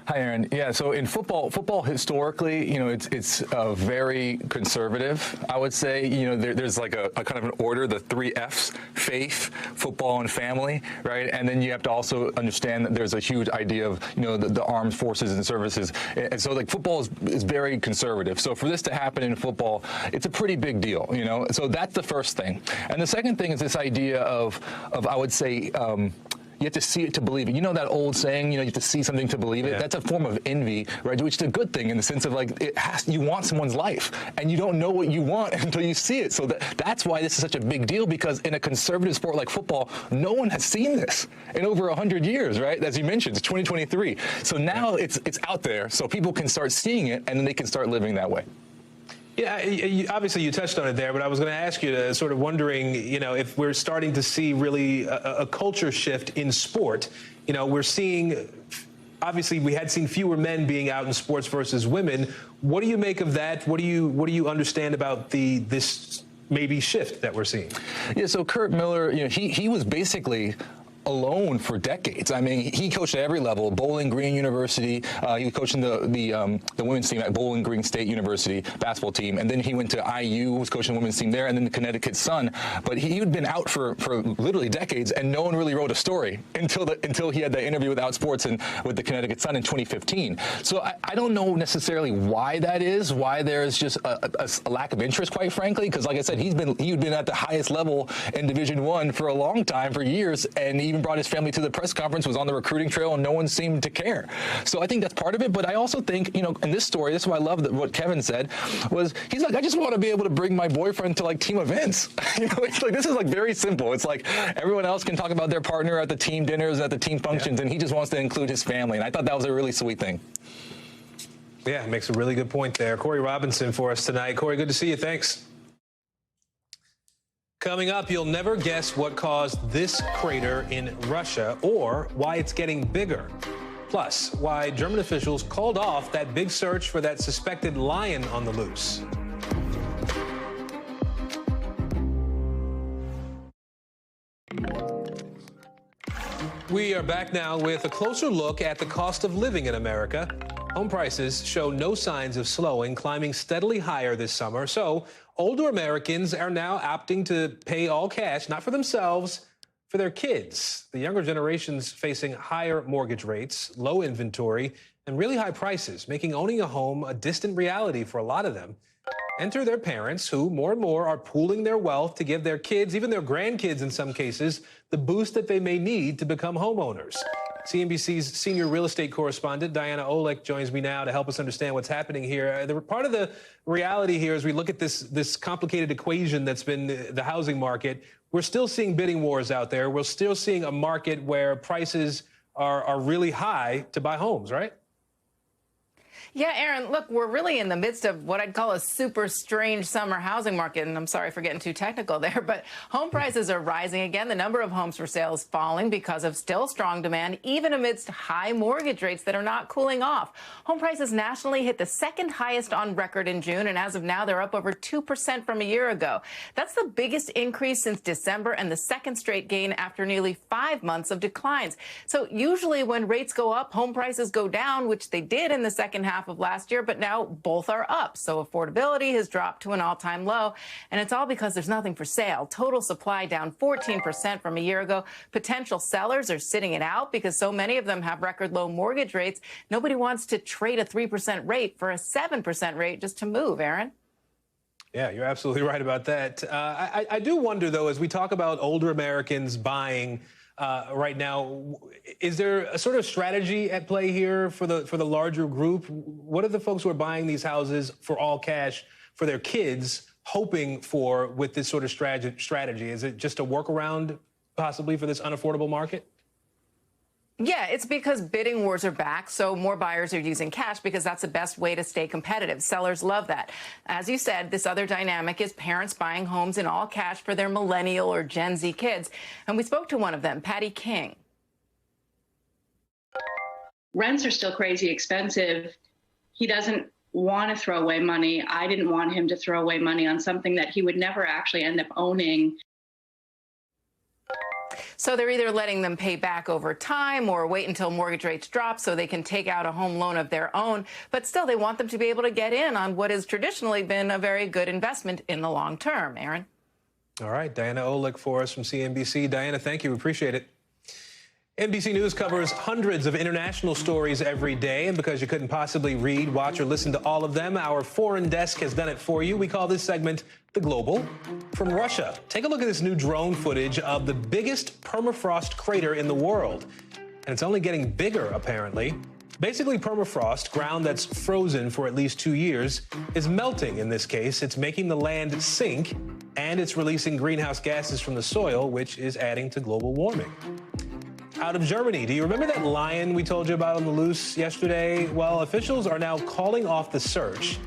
Hi, Aaron. Yeah, so in football historically, you know, it's very conservative, I would say. You know, there's like a kind of an order, the 3 Fs, faith, football, and family, right? And then you have to also understand that there's a huge idea of, you know, the armed forces and services. And so, like, football is very conservative. So for this to happen in football, it's a pretty big deal, you know? So that's the first thing. And the second thing is this idea of I would say, you have to see it to believe it. You know that old saying, you know, you have to see something to believe it? Yeah. That's a form of envy, right? Which is a good thing in the sense of, like, you want someone's life, and you don't know what you want until you see it. So that's why this is such a big deal, because in a conservative sport like football, no one has seen this in over 100 years, right? As you mentioned, it's 2023. So now it's out there, so people can start seeing it, and then they can start living that way. Yeah, obviously you touched on it there, but I was going to ask you to sort of wondering, if we're starting to see really a culture shift in sport. We're seeing, obviously we had seen fewer men being out in sports versus women. What do you make of that? What do you understand about this maybe shift that we're seeing? Yeah, so Kurt Miller, he was basically alone for decades. I mean, he coached at every level. Bowling Green University. He was coaching the women's team at Bowling Green State University basketball team, and then he went to IU, was coaching the women's team there, and then the Connecticut Sun. But he had been out for literally decades, and no one really wrote a story until he had that interview with Outsports and with the Connecticut Sun in 2015. So I don't know necessarily why that is. Why there's just a lack of interest, quite frankly, because like I said, he'd been at the highest level in Division I for a long time, for years, and he even brought his family to the press conference, was on the recruiting trail, and no one seemed to care. So I think that's part of it. But I also think, in this story, this is why I love what Kevin said, was he's like, I just want to be able to bring my boyfriend to team events. It's like, this is very simple. It's like everyone else can talk about their partner at the team dinners, at the team functions, and he just wants to include his family. And I thought that was a really sweet thing. Yeah, makes a really good point there. Corey Robinson for us tonight. Corey, good to see you. Thanks. Coming up, you'll never guess what caused this crater in Russia or why it's getting bigger. Plus, why German officials called off that big search for that suspected lion on the loose. We are back now with a closer look at the cost of living in America. Home prices show no signs of slowing, climbing steadily higher this summer. So older Americans are now opting to pay all cash, not for themselves, for their kids. The younger generation's facing higher mortgage rates, low inventory, and really high prices, making owning a home a distant reality for a lot of them. Enter their parents, who more and more are pooling their wealth to give their kids, even their grandkids in some cases, the boost that they may need to become homeowners. CNBC's senior real estate correspondent, Diana Olick, joins me now to help us understand what's happening here. Part of the reality here, as we look at this complicated equation that's been the housing market, we're still seeing bidding wars out there. We're still seeing a market where prices are really high to buy homes, right? Yeah, Aaron, look, we're really in the midst of what I'd call a super strange summer housing market. And I'm sorry for getting too technical there, but home prices are rising again. The number of homes for sale is falling because of still strong demand, even amidst high mortgage rates that are not cooling off. Home prices nationally hit the second highest on record in June, and as of now, they're up over 2% from a year ago. That's the biggest increase since December and the second straight gain after nearly 5 months of declines. So usually when rates go up, home prices go down, which they did in the second half of last year, but now both are up. So affordability has dropped to an all-time low, and it's all because there's nothing for sale. Total supply down 14% from a year ago. Potential sellers are sitting it out because so many of them have record low mortgage rates. Nobody wants to trade a 3% rate for a 7% rate just to move, Aaron. Yeah, you're absolutely right about that. I do wonder, though, as we talk about older Americans buying right now, is there a sort of strategy at play here for the larger group? What are the folks who are buying these houses for all cash for their kids hoping for with this sort of strategy? Is it just a workaround possibly for this unaffordable market? Yeah, it's because bidding wars are back, so more buyers are using cash because that's the best way to stay competitive. Sellers love that. As you said, this other dynamic is parents buying homes in all cash for their millennial or Gen Z kids. And we spoke to one of them, Patty King. Rents are still crazy expensive. He doesn't want to throw away money. I didn't want him to throw away money on something that he would never actually end up owning. So they're either letting them pay back over time or wait until mortgage rates drop so they can take out a home loan of their own. But still, they want them to be able to get in on what has traditionally been a very good investment in the long term. Aaron? All right. Diana Olick for us from CNBC. Diana, thank you. Appreciate it. NBC News covers hundreds of international stories every day, and because you couldn't possibly read, watch, or listen to all of them, our foreign desk has done it for you. We call this segment The Global. From Russia, take a look at this new drone footage of the biggest permafrost crater in the world. And it's only getting bigger, apparently. Basically, permafrost, ground that's frozen for at least 2 years, is melting in this case. It's making the land sink, and it's releasing greenhouse gases from the soil, which is adding to global warming. Out of Germany, do you remember that lion we told you about on the loose yesterday? Well, officials are now calling off the search.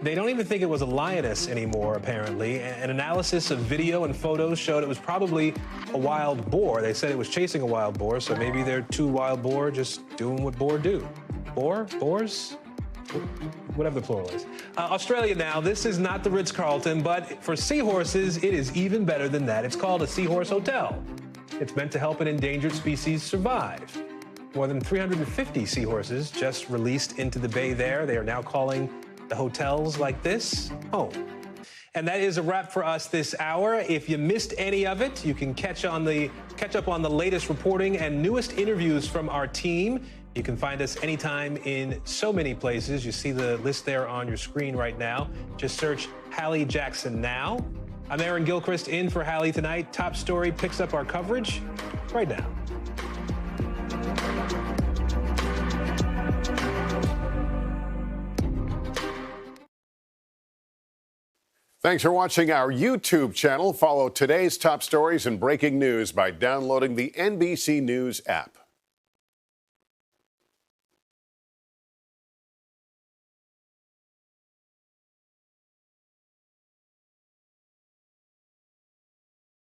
They don't even think it was a lioness anymore, apparently. An analysis of video and photos showed it was probably a wild boar. They said it was chasing a wild boar, so maybe they're two wild boar just doing what boar do. Boars? Whatever the plural is. Australia now. This is not the Ritz-Carlton, but for seahorses, it is even better than that. It's called a seahorse hotel. It's meant to help an endangered species survive. More than 350 seahorses just released into the bay there. They are now calling the hotels like this home. And that is a wrap for us this hour. If you missed any of it, you can catch up on the latest reporting and newest interviews from our team. You can find us anytime in so many places. You see the list there on your screen right now. Just search Hallie Jackson Now. I'm Aaron Gilchrist in for Hallie tonight. Top Story picks up our coverage right now. Thanks for watching our YouTube channel. Follow today's top stories and breaking news by downloading the NBC News app.